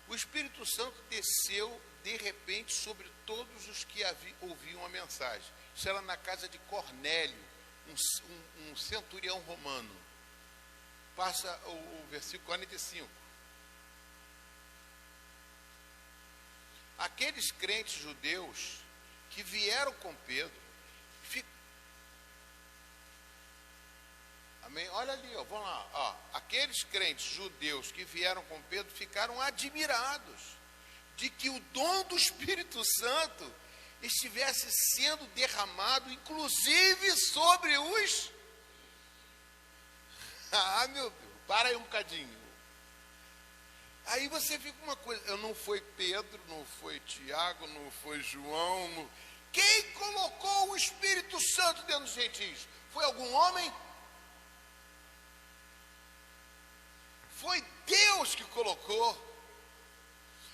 o Espírito Santo desceu de repente sobre todos os que ouviam a mensagem. Isso era na casa de Cornélio, um centurião romano. Passa o versículo 45. Aqueles crentes judeus que vieram com Pedro, amém? Olha ali, ó, vamos lá. Ó. Aqueles crentes judeus que vieram com Pedro ficaram admirados de que o dom do Espírito Santo estivesse sendo derramado, inclusive sobre os... Ah, meu Deus, para aí um bocadinho. Aí você fica uma coisa, não foi Pedro, não foi Tiago, não foi João, não... Quem colocou o Espírito Santo dentro dos gentios? Foi algum homem? Foi Deus que colocou.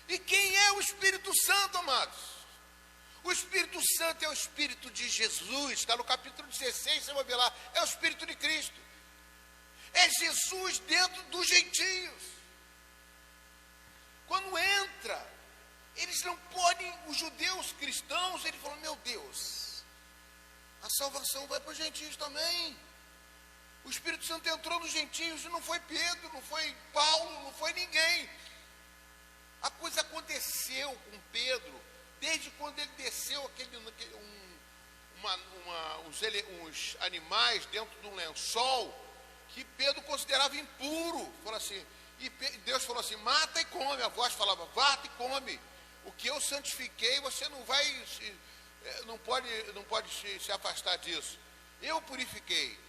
E quem é o Espírito Santo, amados? O Espírito Santo é o Espírito de Jesus, está no capítulo 16, você vai ver lá, é o Espírito de Cristo. É Jesus dentro dos gentios. Quando entra, eles não podem, os judeus cristãos, eles falam, meu Deus, a salvação vai para os gentios também. O Espírito Santo entrou nos gentios e não foi Pedro, não foi Paulo, não foi ninguém. A coisa aconteceu com Pedro, desde quando ele desceu uns animais dentro de um lençol, que Pedro considerava impuro. Falou assim, e Deus falou assim, mata e come. A voz falava, mata e come. O que eu santifiquei, você não vai, não pode se afastar disso. Eu purifiquei.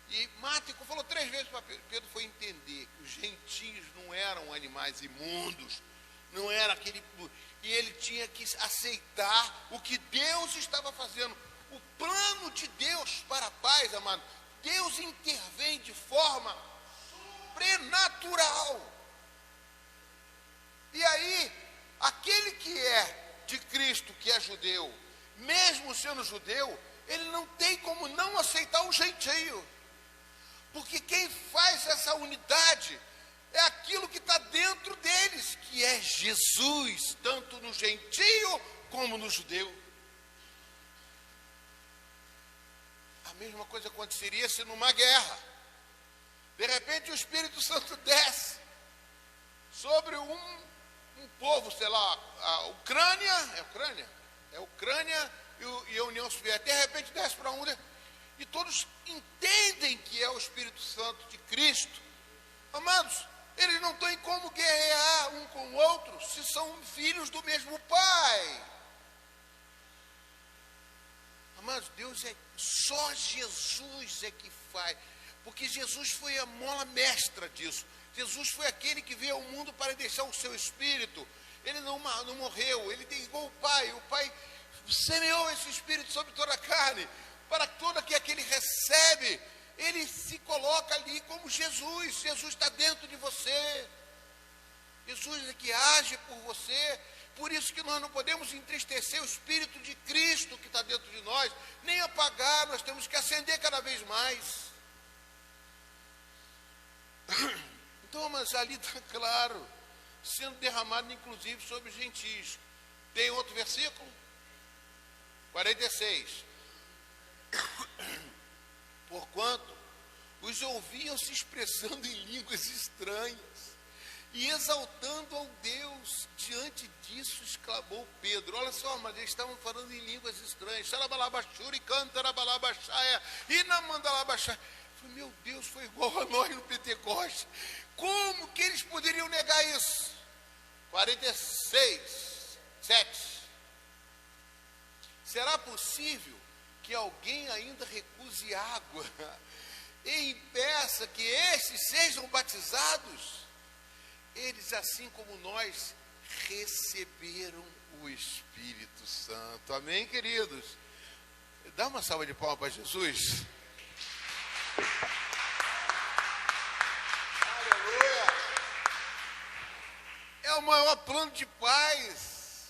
E mata e come. Falou 3 vezes para Pedro. Pedro foi entender que os gentios não eram animais imundos, não era aquele... E ele tinha que aceitar o que Deus estava fazendo. O plano de Deus para a paz, amado. Deus intervém de forma sobrenatural. E aí, aquele que é de Cristo, que é judeu, mesmo sendo judeu, ele não tem como não aceitar o gentio. Porque quem faz essa unidade é aquilo que está dentro deles, que é Jesus, tanto no gentio como no judeu. A mesma coisa aconteceria se numa guerra, de repente o Espírito Santo desce sobre um povo, sei lá, a Ucrânia, é a Ucrânia e a União Soviética, de repente desce para um, e todos entendem que é o Espírito Santo de Cristo. Amados, eles não têm como guerrear um com o outro, se são filhos do mesmo Pai. Mas Deus só Jesus é que faz, porque Jesus foi a mola mestra disso. Jesus foi aquele que veio ao mundo para deixar o seu espírito. Ele não morreu, ele tem igual o Pai semeou esse espírito sobre toda a carne, para todo aquele que ele recebe, ele se coloca ali como Jesus. Jesus está dentro de você, Jesus é que age por você. Por isso que nós não podemos entristecer o Espírito de Cristo que está dentro de nós, nem apagar, nós temos que acender cada vez mais. Então, mas ali está claro, sendo derramado inclusive sobre os gentios. Tem outro versículo? 46. Porquanto os ouviam se expressando em línguas estranhas e exaltando ao Deus. Diante disso exclamou Pedro. Olha só, mas eles estavam falando em línguas estranhas. Meu Deus, foi igual a nós no Pentecostes. Como que eles poderiam negar isso? 46, 7. Será possível que alguém ainda recuse água e impeça que estes sejam batizados? Eles, assim como nós, receberam o Espírito Santo. Amém, queridos? Dá uma salva de palmas para Jesus. Aleluia! É o maior plano de paz.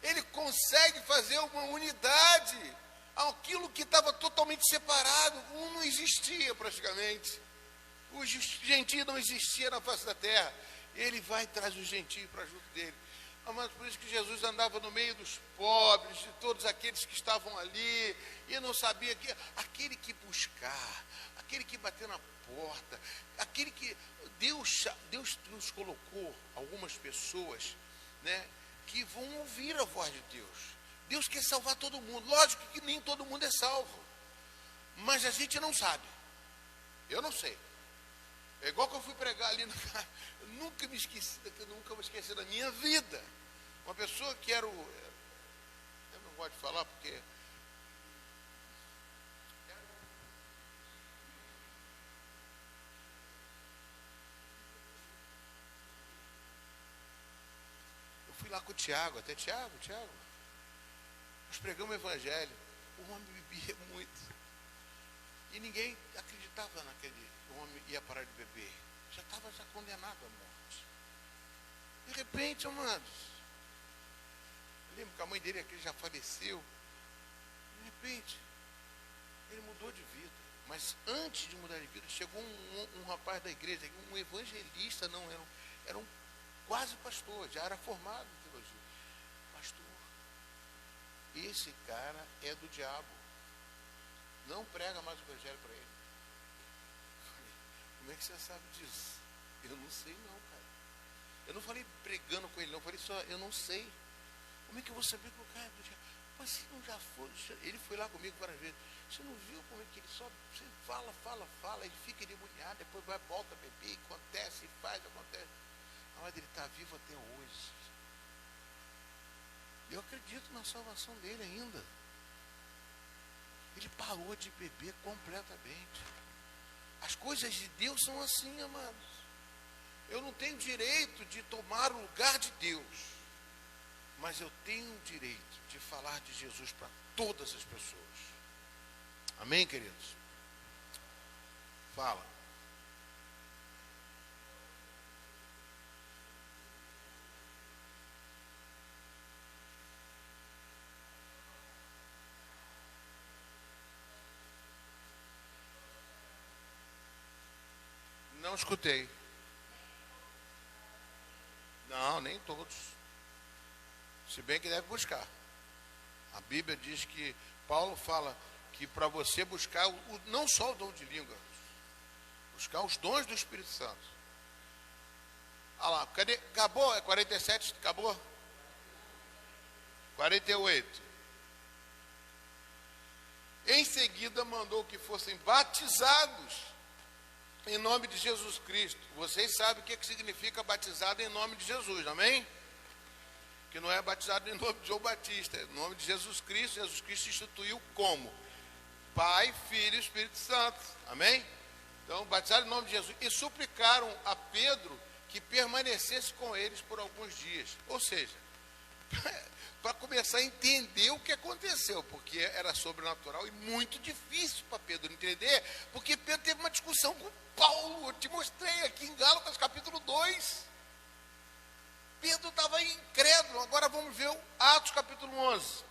Ele consegue fazer uma unidade. Aquilo que estava totalmente separado, não existia praticamente. Os gentios não existiam na face da terra. Ele vai e traz os gentios para junto dele. Mas por isso que Jesus andava no meio dos pobres, de todos aqueles que estavam ali, e não sabia que aquele que buscar, aquele que bater na porta, aquele que Deus nos colocou algumas pessoas, né, que vão ouvir a voz de Deus. Deus quer salvar todo mundo. Lógico que nem todo mundo é salvo, mas a gente não sabe. Eu não sei. É igual que eu fui pregar ali, nunca me esqueci da minha vida. Uma pessoa que era eu não gosto de falar porque eu fui lá com o Tiago, até Tiago, nós pregamos o evangelho. O homem bebia muito e ninguém acreditava naquele. O homem ia parar de beber, já estava condenado à morte. De repente, amados, eu lembro que a mãe dele aqui já faleceu. De repente, ele mudou de vida. Mas antes de mudar de vida, chegou um rapaz da igreja, um evangelista, não, era um quase pastor, já era formado em teologia. Pastor, esse cara é do diabo, não prega mais o evangelho para ele. Como é que você sabe disso? Eu não sei não, cara. Eu não falei brigando com ele não, eu falei só, eu não sei. Como é que eu vou saber que o cara é do diabo? Mas se não já foi, ele foi lá comigo várias vezes. Você não viu como é que ele só você fala, ele fica endemoniado, depois vai, volta a beber, acontece, acontece. Mas ele está vivo até hoje. Eu acredito na salvação dele ainda. Ele parou de beber completamente. As coisas de Deus são assim, amados. Eu não tenho direito de tomar o lugar de Deus, mas eu tenho o direito de falar de Jesus para todas as pessoas. Amém, queridos? Fala. Não escutei. Não, nem todos. Se bem que deve buscar. A Bíblia diz que Paulo fala que para você buscar não só o dom de língua, buscar os dons do Espírito Santo. Olha lá, cadê? Acabou? É 47? Acabou? 48. Em seguida mandou que fossem batizados em nome de Jesus Cristo. Vocês sabem o que significa batizado em nome de Jesus, amém? que não é batizado em nome de João Batista, é em nome de Jesus Cristo. Jesus Cristo instituiu como? Pai, Filho e Espírito Santo. Amém? Então, batizaram em nome de Jesus. E suplicaram a Pedro que permanecesse com eles por alguns dias. Ou seja, para começar a entender o que aconteceu, porque era sobrenatural e muito difícil para Pedro entender, porque Pedro teve uma discussão com Paulo. Eu te mostrei aqui em Gálatas capítulo 2. Pedro estava incrédulo. Agora vamos ver o Atos capítulo 11.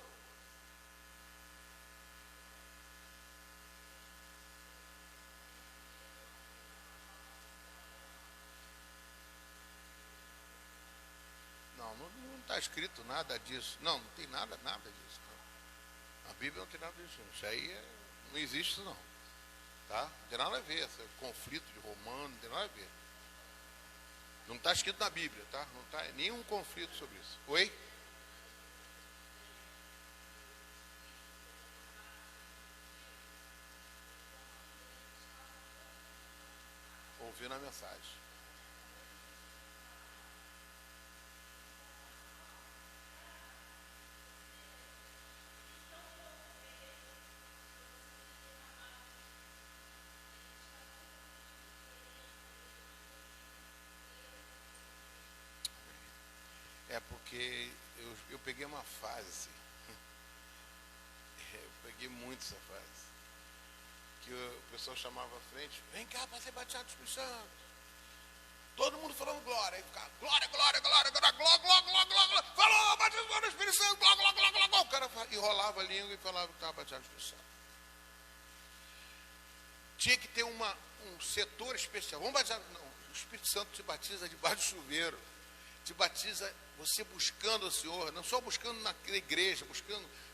Não está escrito nada disso. Não tem nada disso. Não. A Bíblia não tem nada disso. Isso aí não existe isso não. Tá? Não tem nada a ver. Esse conflito de romano, não tem nada a ver. Não está escrito na Bíblia, tá? Não está nenhum conflito sobre isso. Oi? Ouvindo a mensagem. É porque eu peguei uma fase, eu peguei muito essa fase, que o pessoal chamava à frente, vem cá para ser batizado do Espírito Santo. Todo mundo falando glória, aí ficava glória, glória, glória, glória, glória, glória, glória, falou, batizado do Espírito Santo, glória, glória, glória, glória. O cara enrolava a língua e falava que estava batizado do Espírito Santo. Tinha que ter um setor especial. Vamos batizar? Não, o Espírito Santo te batiza debaixo do chuveiro. Te batiza você buscando o Senhor, não só buscando na igreja,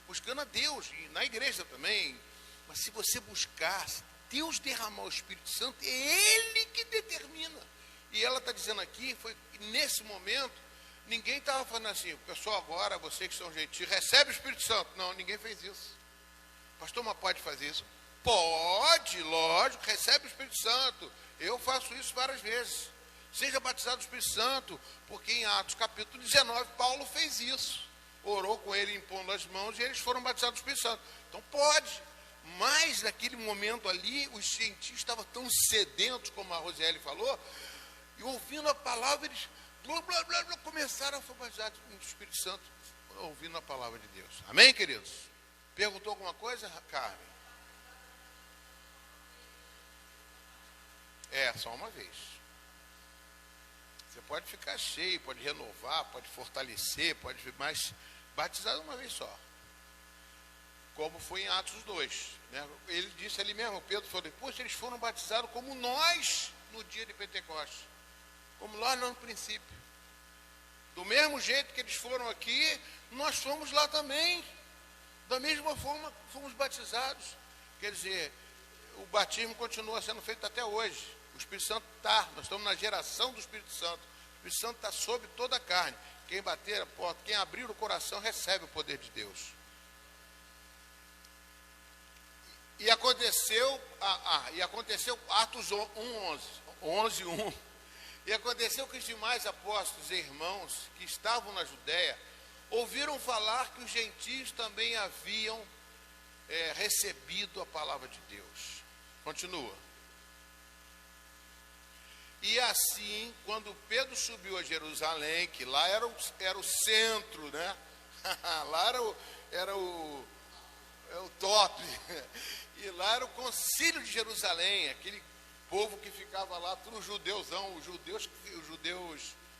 buscando a Deus, e na igreja também. Mas se você buscar, se Deus derramar o Espírito Santo, é Ele que determina. E ela está dizendo aqui, foi nesse momento, ninguém estava falando assim, pessoal, agora, você que são gentios, recebe o Espírito Santo. Não, ninguém fez isso. Pastor, mas pode fazer isso? Pode, lógico, recebe o Espírito Santo. Eu faço isso várias vezes. Seja batizado do Espírito Santo, porque em Atos capítulo 19, Paulo fez isso. Orou com ele impondo as mãos e eles foram batizados do Espírito Santo. Então pode. Mas naquele momento ali, os cientistas estavam tão sedentos, como a Rosiele falou, e ouvindo a palavra, eles blá, blá, blá, blá, começaram a ser batizados do Espírito Santo, ouvindo a palavra de Deus. Amém, queridos? Perguntou alguma coisa, Carmen? É, só uma vez. Você pode ficar cheio, pode renovar, pode fortalecer, mas batizado uma vez só. Como foi em Atos 2. Né? Ele disse ali mesmo, Pedro falou, poxa, eles foram batizados como nós no dia de Pentecostes. Como nós no princípio. Do mesmo jeito que eles foram aqui, nós fomos lá também. Da mesma forma fomos batizados. Quer dizer, o batismo continua sendo feito até hoje. O Espírito Santo está, nós estamos na geração do Espírito Santo. O Espírito Santo está sobre toda a carne. Quem bater a porta, quem abrir o coração, recebe o poder de Deus. E aconteceu Atos 11:1. E aconteceu que os demais apóstolos e irmãos que estavam na Judéia ouviram falar que os gentios também haviam recebido a palavra de Deus. Continua. E assim, quando Pedro subiu a Jerusalém, que lá era o centro, né? Lá era o top. E lá era o concílio de Jerusalém, aquele povo que ficava lá, tudo judeuzão,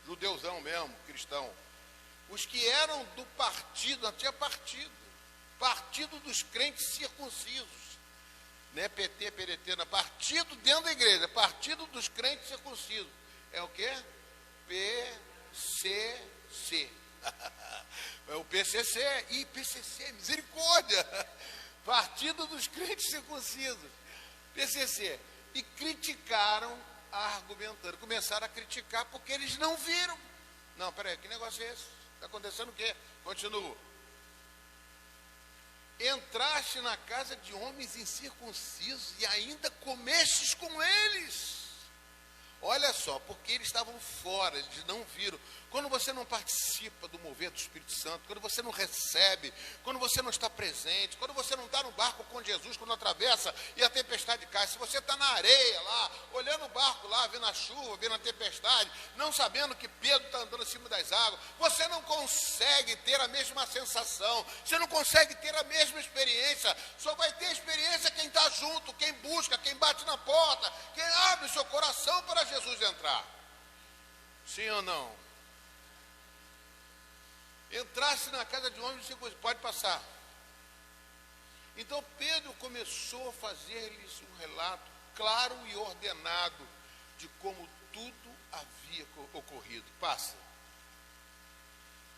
judeuzão mesmo, cristão. Os que eram do partido, não tinha partido dos crentes circuncisos. Né, PT, PDT, partido dentro da igreja, partido dos crentes circuncisos. É o quê? PCC. É o PCC, PCC, misericórdia. Partido dos crentes circuncisos. PCC. E criticaram, argumentando. Começaram a criticar porque eles não viram. Não, peraí, que negócio é esse? Está acontecendo o quê? Continua. Entraste na casa de homens incircuncisos e ainda comestes com eles. Olha só, porque eles estavam fora, eles não viram. Quando você não participa do mover do Espírito Santo, quando você não recebe, quando você não está presente, quando você não está no barco com Jesus, quando atravessa e a tempestade cai, se você está na areia lá, olhando o barco lá, vendo a chuva, vendo a tempestade, não sabendo que Pedro está andando acima das águas, você não consegue ter a mesma sensação, você não consegue ter a mesma experiência, só vai ter experiência quem está junto, quem busca, quem bate na porta, quem abre o seu coração para Jesus entrar. Sim ou não? Entrasse na casa de homem, você pode passar. Então Pedro começou a fazer-lhes um relato claro e ordenado de como tudo havia ocorrido. Passa.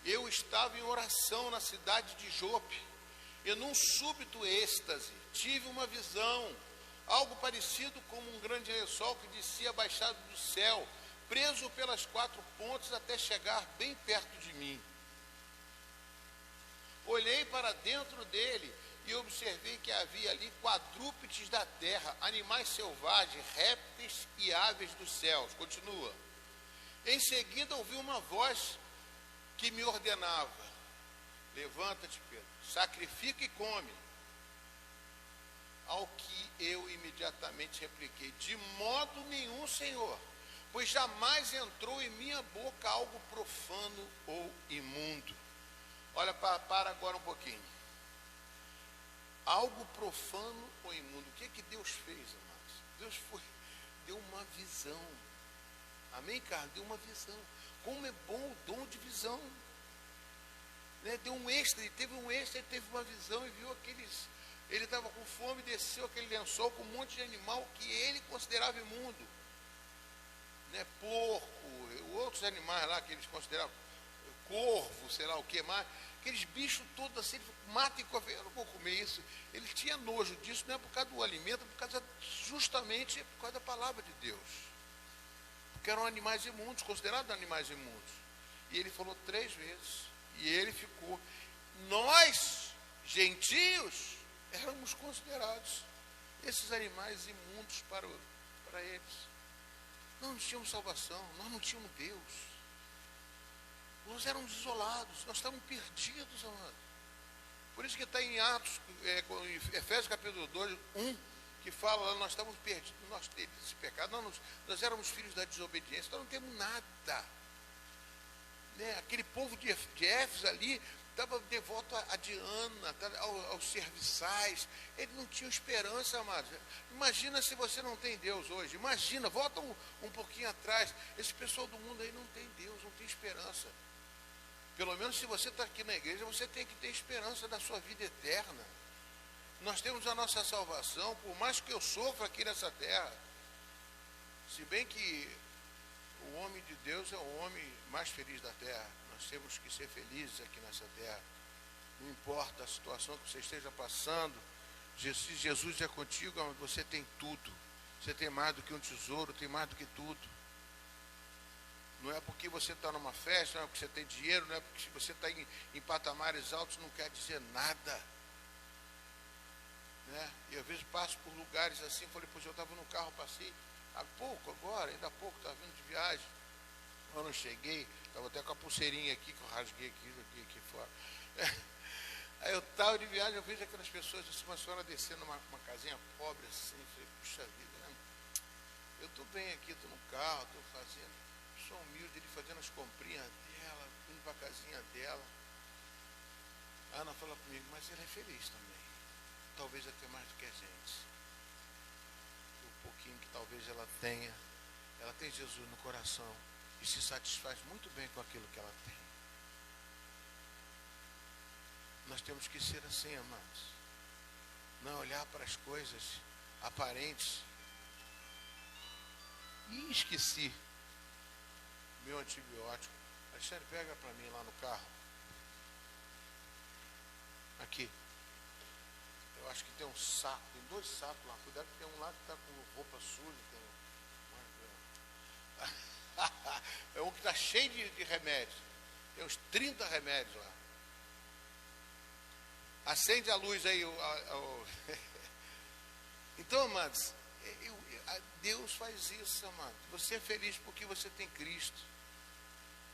Eu estava em oração na cidade de Jope, e num súbito êxtase tive uma visão, algo parecido como um grande lençol que descia baixado do céu, preso pelas 4 pontas até chegar bem perto de mim. Olhei para dentro dele e observei que havia ali quadrúpedes da terra, animais selvagens, répteis e aves dos céus. Continua. Em seguida ouvi uma voz que me ordenava: levanta-te, Pedro, sacrifica e come. Ao que eu imediatamente repliquei: de modo nenhum, Senhor, pois jamais entrou em minha boca algo profano ou imundo. Olha, para agora um pouquinho. Algo profano ou imundo. O que é que Deus fez, amados? Deus deu uma visão. Amém, Carlos? Deu uma visão. Como é bom o dom de visão. Né? Deu um extra, ele teve um extra, ele teve uma visão e viu aqueles... Ele estava com fome, desceu aquele lençol com um monte de animal que ele considerava imundo. Né? Porco, outros animais lá que eles consideravam, corvo, sei lá o que mais. Aqueles bichos todos assim, ele falou, mata e come. Eu não vou comer isso. Ele tinha nojo disso, não é por causa do alimento, é por causa, justamente por causa da palavra de Deus. Porque eram animais imundos, considerados animais imundos. E ele falou 3 vezes. E ele ficou. Nós, gentios, éramos considerados esses animais imundos para eles. Nós não tínhamos salvação, nós não tínhamos Deus. Nós éramos isolados, nós estávamos perdidos, amado. Por isso que está em Atos, em Efésios capítulo 2, 1, que fala lá, nós estávamos perdidos, nós temos esse pecado, nós éramos filhos da desobediência, nós não temos nada. Né? Aquele povo de Éfeso ali estava devoto a Diana, aos serviçais, eles não tinham esperança, amados. Imagina se você não tem Deus hoje, imagina, volta um pouquinho atrás, esse pessoal do mundo aí não tem Deus, não tem esperança. Pelo menos se você está aqui na igreja, você tem que ter esperança da sua vida eterna. Nós temos a nossa salvação, por mais que eu sofra aqui nessa terra. Se bem que o homem de Deus é o homem mais feliz da terra. Nós temos que ser felizes aqui nessa terra. Não importa a situação que você esteja passando, se Jesus é contigo, você tem tudo. Você tem mais do que um tesouro, tem mais do que tudo. Não é porque você está numa festa, não é porque você tem dinheiro, não é porque você está em patamares altos, não quer dizer nada. Né? E eu às vezes passo por lugares assim, falei, pois eu estava no carro, passei há pouco agora, ainda há pouco, estava vindo de viagem. Eu não cheguei, estava até com a pulseirinha aqui, que eu rasguei aqui fora. Aí eu estava de viagem, eu vejo aquelas pessoas, assim, uma senhora descendo uma casinha pobre assim, falei, puxa vida, né? Eu estou bem aqui, estou no carro, estou fazendo... Sou humilde, ele fazendo as comprinhas dela, indo para a casinha dela. A Ana fala comigo, mas ela é feliz também. Talvez até mais do que a gente. O pouquinho que talvez ela tem Jesus no coração e se satisfaz muito bem com aquilo que ela tem. Nós temos que ser assim, amados. Não olhar para as coisas aparentes. E esqueci meu antibiótico. Alexandre, pega para mim lá no carro. Aqui. Eu acho que tem um saco, tem 2 sacos lá. Cuidado que tem um lá que está com roupa suja. É um que está cheio de remédios. Tem uns 30 remédios lá. Acende a luz aí. Então, amados, Deus faz isso, amado. Você é feliz porque você tem Cristo.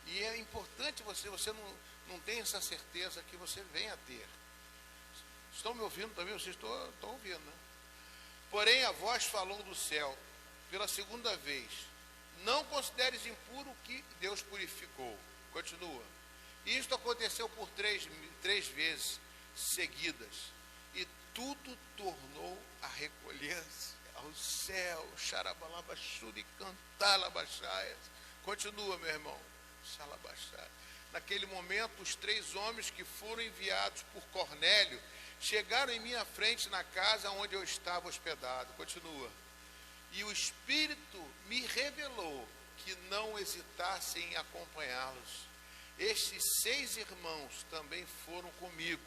E é importante você não tem essa certeza que você venha a ter. Estão me ouvindo também? Vocês estão ouvindo, né? Porém, a voz falou do céu, pela segunda vez: não consideres impuro o que Deus purificou. Continua. Isto aconteceu por três vezes seguidas, e tudo tornou a recolher-se ao céu. Xarabalabachuri, cantalabachaias. Continua, meu irmão. Xalabachai. Naquele momento, os 3 homens que foram enviados por Cornélio chegaram em minha frente na casa onde eu estava hospedado. Continua. E o Espírito me revelou que não hesitassem em acompanhá-los. Estes 6 irmãos também foram comigo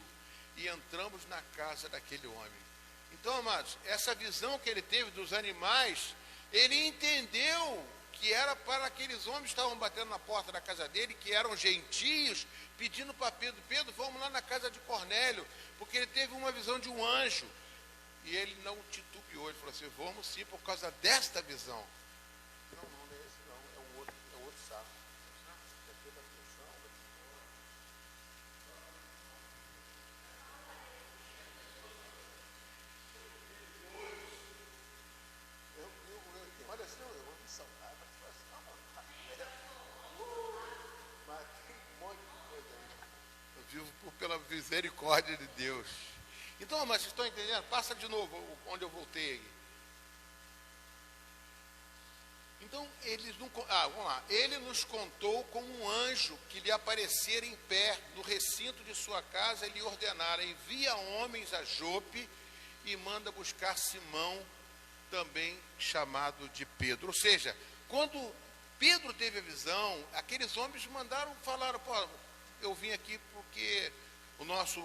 e entramos na casa daquele homem. Então, amados, essa visão que ele teve dos animais, ele entendeu que era para aqueles homens que estavam batendo na porta da casa dele, que eram gentios, pedindo para Pedro: Pedro, vamos lá na casa de Cornélio, porque ele teve uma visão de um anjo. E ele não titubeou, ele falou assim: vamos sim, por causa desta visão. Não é esse não, é o outro saco. É toda a atenção. Olha assim, eu vou me salvar, mas tem um monte de coisa aí. Eu vivo pela misericórdia de Deus. Então, mas vocês estão entendendo? Passa de novo onde eu voltei. Então, vamos lá. Ele nos contou como um anjo que lhe aparecera em pé no recinto de sua casa e lhe ordenara: envia homens a Jope e manda buscar Simão, também chamado de Pedro. Ou seja, quando Pedro teve a visão, aqueles homens falaram: pô, eu vim aqui porque o nosso...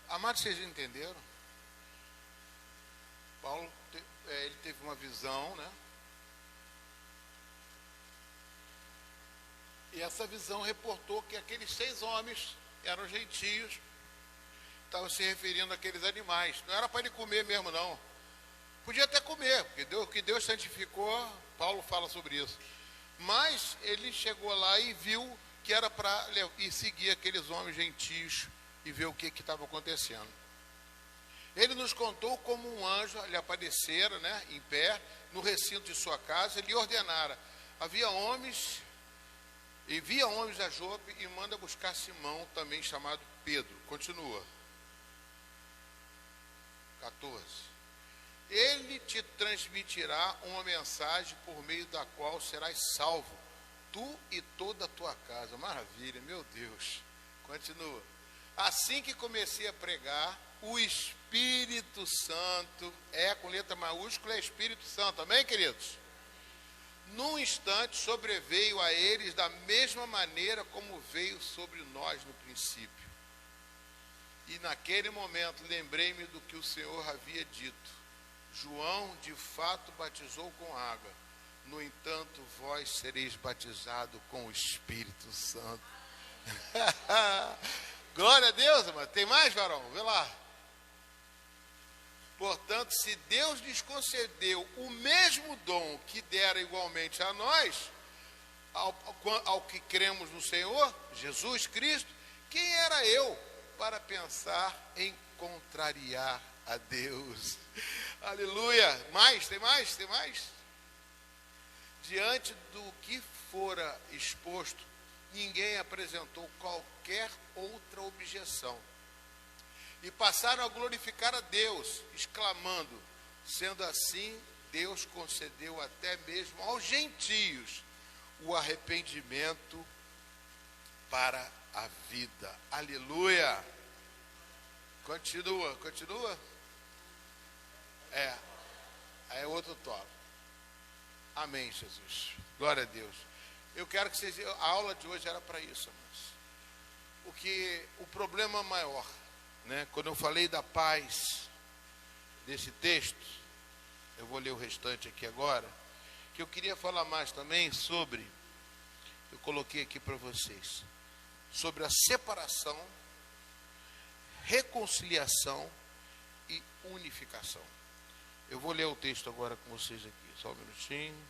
Amados, vocês entenderam? Paulo, ele teve uma visão, né? E essa visão reportou que aqueles 6 homens eram gentios, estavam se referindo àqueles animais. Não era para ele comer mesmo, não. Podia até comer, porque o que Deus santificou, Paulo fala sobre isso. Mas ele chegou lá e viu que era para ir seguir aqueles homens gentios e ver o que estava acontecendo. Ele nos contou como um anjo lhe aparecera, né, em pé, no recinto de sua casa, e lhe ordenara: envia homens a Jope e manda buscar Simão, também chamado Pedro. Continua. 14. Ele te transmitirá uma mensagem por meio da qual serás salvo, tu e toda a tua casa. Maravilha, meu Deus. Continua. Assim que comecei a pregar, o Espírito Santo, com letra maiúscula, é Espírito Santo, amém, queridos? Num instante sobreveio a eles da mesma maneira como veio sobre nós no princípio. E naquele momento lembrei-me do que o Senhor havia dito: João de fato batizou com água, no entanto vós sereis batizados com o Espírito Santo. Glória a Deus, mano. Tem mais, varão? Vê lá. Portanto, se Deus lhes concedeu o mesmo dom que dera igualmente a nós, ao que cremos no Senhor, Jesus Cristo, quem era eu para pensar em contrariar a Deus? Aleluia. Tem mais? Diante do que fora exposto, ninguém apresentou qualquer outra objeção. E passaram a glorificar a Deus, exclamando: sendo assim, Deus concedeu até mesmo aos gentios o arrependimento para a vida. Aleluia! Continua. É outro tópico. Amém, Jesus. Glória a Deus. Eu quero que vocês... A aula de hoje era para isso, irmãos. Porque o problema maior, né? Quando eu falei da paz desse texto, eu vou ler o restante aqui agora, que eu queria falar mais também sobre, eu coloquei aqui para vocês, sobre a separação, reconciliação e unificação. Eu vou ler o texto agora com vocês aqui, só um minutinho.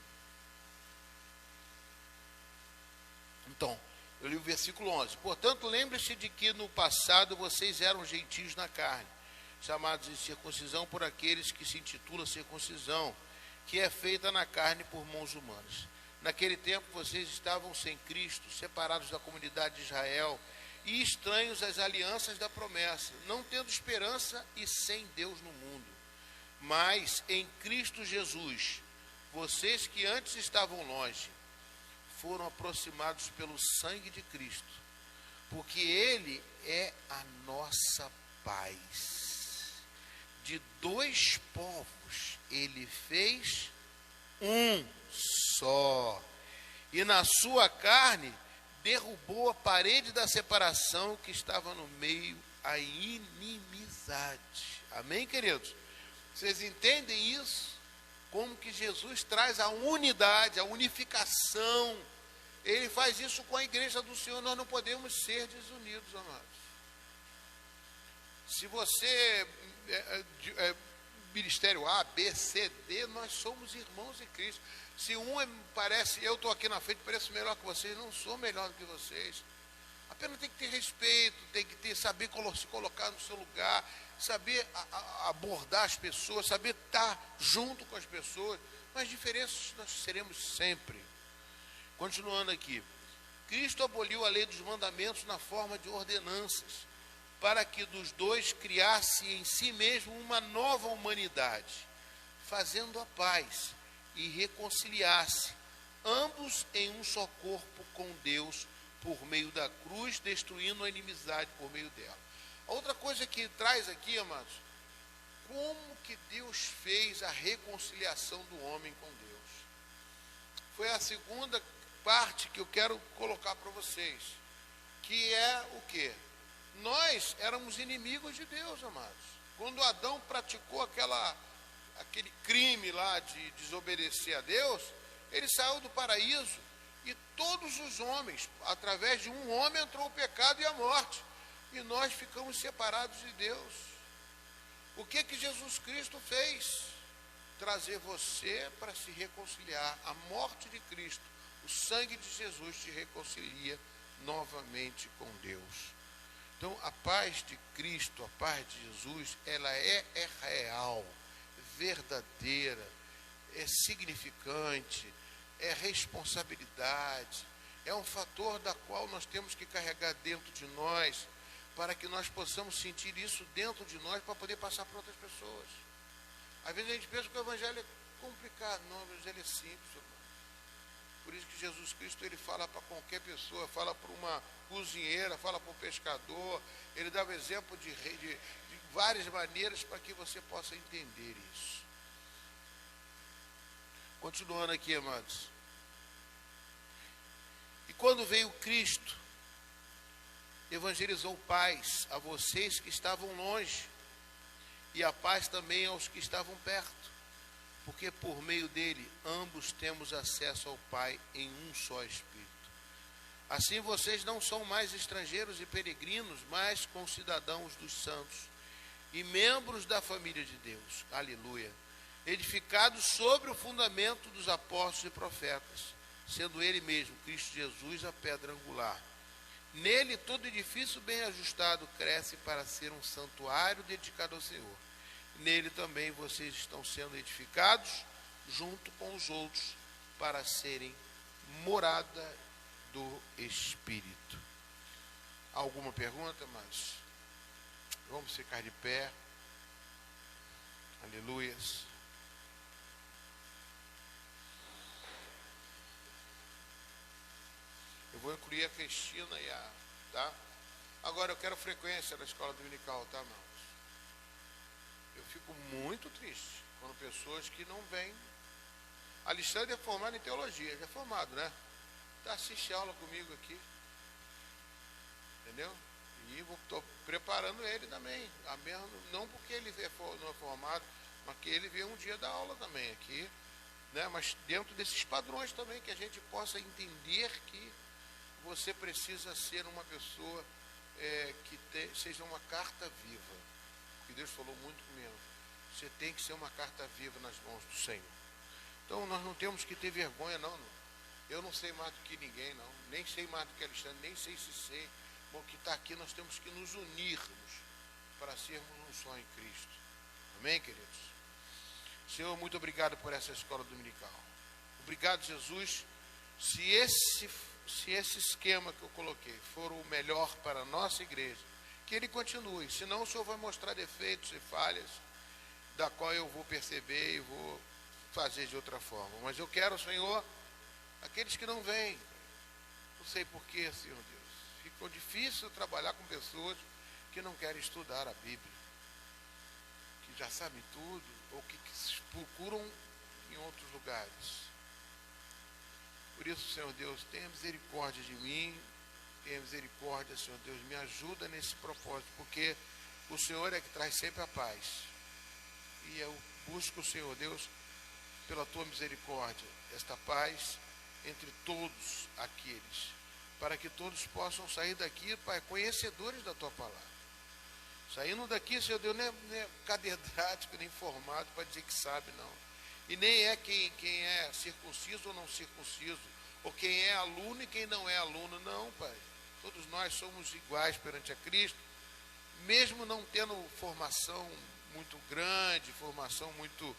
Então, eu li o versículo 11. Portanto, lembre-se de que no passado vocês eram gentios na carne, chamados de circuncisão por aqueles que se intitulam circuncisão, que é feita na carne por mãos humanas. Naquele tempo vocês estavam sem Cristo, separados da comunidade de Israel e estranhos às alianças da promessa, não tendo esperança e sem Deus no mundo. Mas em Cristo Jesus, vocês que antes estavam longe, foram aproximados pelo sangue de Cristo, porque Ele é a nossa paz. De dois povos Ele fez um só, e na sua carne derrubou a parede da separação que estava no meio, a inimizade. Amém, queridos? Vocês entendem isso? Como que Jesus traz a unidade, a unificação. Ele faz isso com a igreja do Senhor. Nós não podemos ser desunidos, amados. Se você ministério A, B, C, D, nós somos irmãos em Cristo. Se parece, eu estou aqui na frente, pareço melhor que vocês, não sou melhor do que vocês. Apenas tem que ter respeito, tem que saber se colocar no seu lugar, saber abordar as pessoas, saber estar junto com as pessoas. Mas diferenças nós seremos sempre. Continuando aqui. Cristo aboliu a lei dos mandamentos na forma de ordenanças, para que dos dois criasse em si mesmo uma nova humanidade, fazendo a paz e reconciliasse ambos em um só corpo com Deus, por meio da cruz, destruindo a inimizade por meio dela. A outra coisa que traz aqui, amados, como que Deus fez a reconciliação do homem com Deus. Foi a segunda parte que eu quero colocar para vocês, que é o quê? Nós éramos inimigos de Deus, amados. Quando Adão praticou aquele crime lá de desobedecer a Deus, ele saiu do paraíso e todos os homens, através de um homem, entrou o pecado e a morte. E nós ficamos separados de Deus. O que Jesus Cristo fez? Trazer você para se reconciliar. A morte de Cristo, o sangue de Jesus te reconcilia novamente com Deus. Então, a paz de Cristo, a paz de Jesus, ela é real, verdadeira, é significante, é responsabilidade, é um fator da qual nós temos que carregar dentro de nós, para que nós possamos sentir isso dentro de nós, para poder passar para outras pessoas. Às vezes a gente pensa que o evangelho é complicado. Não, o evangelho é simples, irmão. Por isso que Jesus Cristo, ele fala para qualquer pessoa, fala para uma cozinheira, fala para um pescador, ele dá o exemplo de várias maneiras para que você possa entender isso. Continuando aqui, amados. E quando veio Cristo, evangelizou paz a vocês que estavam longe, e a paz também aos que estavam perto, porque por meio dele ambos temos acesso ao Pai em um só Espírito. Assim vocês não são mais estrangeiros e peregrinos, mas concidadãos dos santos e membros da família de Deus. Aleluia. Edificados sobre o fundamento dos apóstolos e profetas, sendo ele mesmo, Cristo Jesus, a pedra angular. Nele todo edifício bem ajustado cresce para ser um santuário dedicado ao Senhor. Nele também vocês estão sendo edificados junto com os outros para serem morada do Espírito. Alguma pergunta, mas vamos ficar de pé. Vou incluir a Cristina e a... Tá? Agora, eu quero frequência na escola dominical, tá, irmãos? Eu fico muito triste quando pessoas que não vêm... Alexandre é formado em teologia, já é formado, né? Tá, assiste aula comigo aqui. Entendeu? E estou preparando ele também. Não porque ele não é formado, mas que ele vê um dia da aula também aqui. Né? Mas dentro desses padrões também, que a gente possa entender que você precisa ser uma pessoa seja uma carta viva. Que Deus falou muito comigo. Você tem que ser uma carta viva nas mãos do Senhor. Então nós não temos que ter vergonha, não. Eu não sei mais do que ninguém, não. Nem sei mais do que Alexandre, nem sei se sei. Bom, que está aqui, nós temos que nos unirmos para sermos um só em Cristo. Amém, queridos? Senhor, muito obrigado por essa escola dominical. Obrigado, Jesus. Se esse esquema que eu coloquei for o melhor para a nossa igreja, que ele continue. Senão o Senhor vai mostrar defeitos e falhas, da qual eu vou perceber e vou fazer de outra forma. Mas eu quero, Senhor, aqueles que não vêm. Não sei porquê, Senhor Deus. Ficou difícil trabalhar com pessoas que não querem estudar a Bíblia, que já sabem tudo, ou que procuram em outros lugares. Por isso, Senhor Deus, tenha misericórdia de mim, tenha misericórdia, Senhor Deus, me ajuda nesse propósito, porque o Senhor é que traz sempre a paz. E eu busco, Senhor Deus, pela tua misericórdia, esta paz entre todos aqueles, para que todos possam sair daqui, Pai, conhecedores da tua palavra. Saindo daqui, Senhor Deus, não é catedrático, nem formado para dizer que sabe, não. E nem é quem é circunciso ou não circunciso, ou quem é aluno e quem não é aluno, não, Pai. Todos nós somos iguais perante a Cristo, mesmo não tendo formação muito grande, formação muito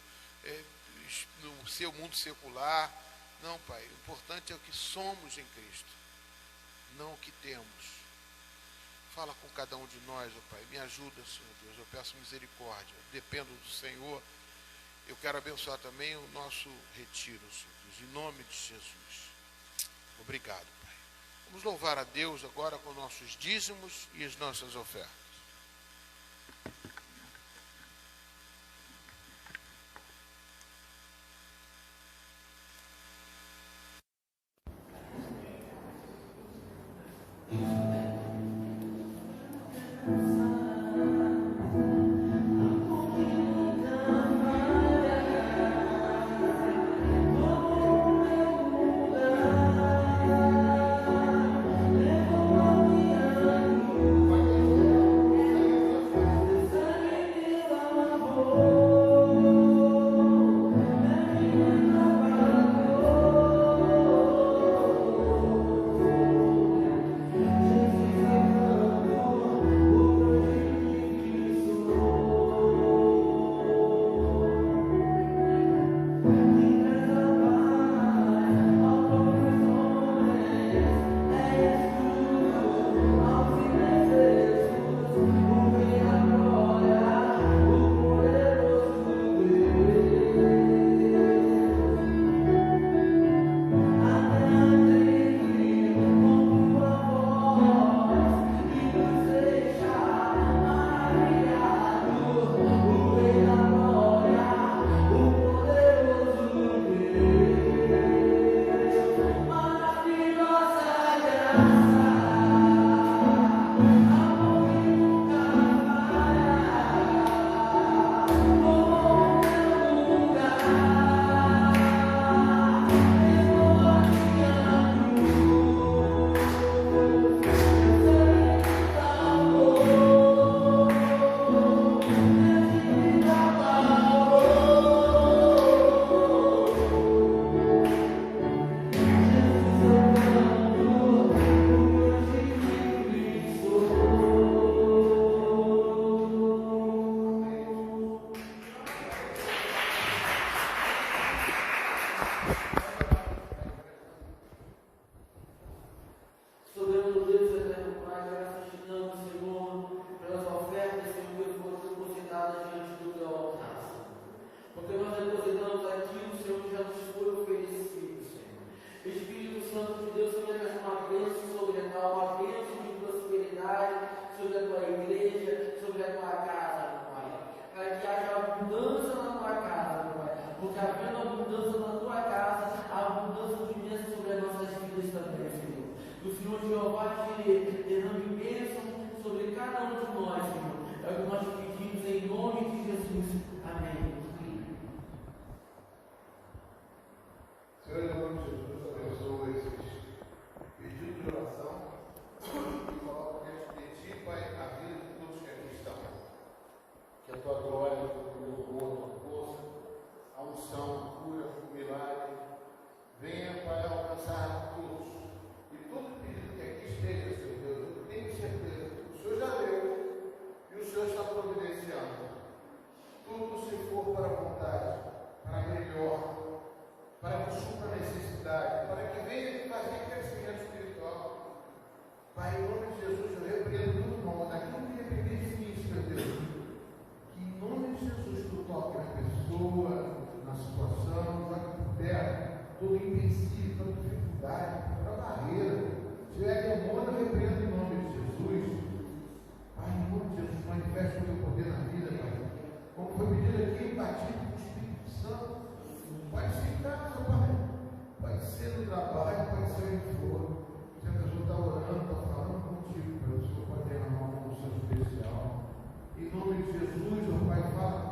no seu mundo secular. Não, Pai, o importante é o que somos em Cristo, não o que temos. Fala com cada um de nós, ó Pai, me ajuda, Senhor Deus, eu peço misericórdia, dependo do Senhor. Eu quero abençoar também o nosso retiro, Senhor Deus, em nome de Jesus. Obrigado, Pai. Vamos louvar a Deus agora com nossos dízimos e as nossas ofertas. Espírito Santo de Deus, venha derramar bênçãos porque havendo abundância na tua casa, a abundância de bênção sobre as nossas vidas também, Senhor. O Senhor Jeová Jireh derrame bênção sobre cada um de nós, Senhor. É o que nós pedimos em nome de Jesus. Amém. Senhor, em nome de Jesus, abençoa esses pedidos de oração e coloca diante de Ti, Pai, a vida de todos que aqui estão. Que a Tua glória, o Teu louvor, a Tua força, a unção, a cura, o milagre, venha, Pai, alcançar todos. E todo pedido que aqui esteja, Senhor Deus, eu tenho certeza que o Senhor já deu e o Senhor está providenciando. Tudo se for para a vontade, para melhor, para que supra a necessidade, para que venha fazer crescimento espiritual. Pai, em nome de Jesus, eu repreendo todo mal, daquilo que depender de mim, Senhor Deus. Que em nome de Jesus tu toque na pessoa, na situação, na terra, todo empecilho, toda dificuldade, toda barreira. Se tiver demônio, eu repreendo em nome de Jesus. Pai, em nome de Jesus, manifesta o teu poder na vida, Pai. Como foi pedido aqui, batido com o Espírito Santo. Pode ser em casa, Pai. Pode ser no trabalho, pode ser onde for. Se a pessoa está orando, está falando contigo, Pai, o Senhor pode derramar uma unção especial. Em nome de Jesus, ó Pai, fala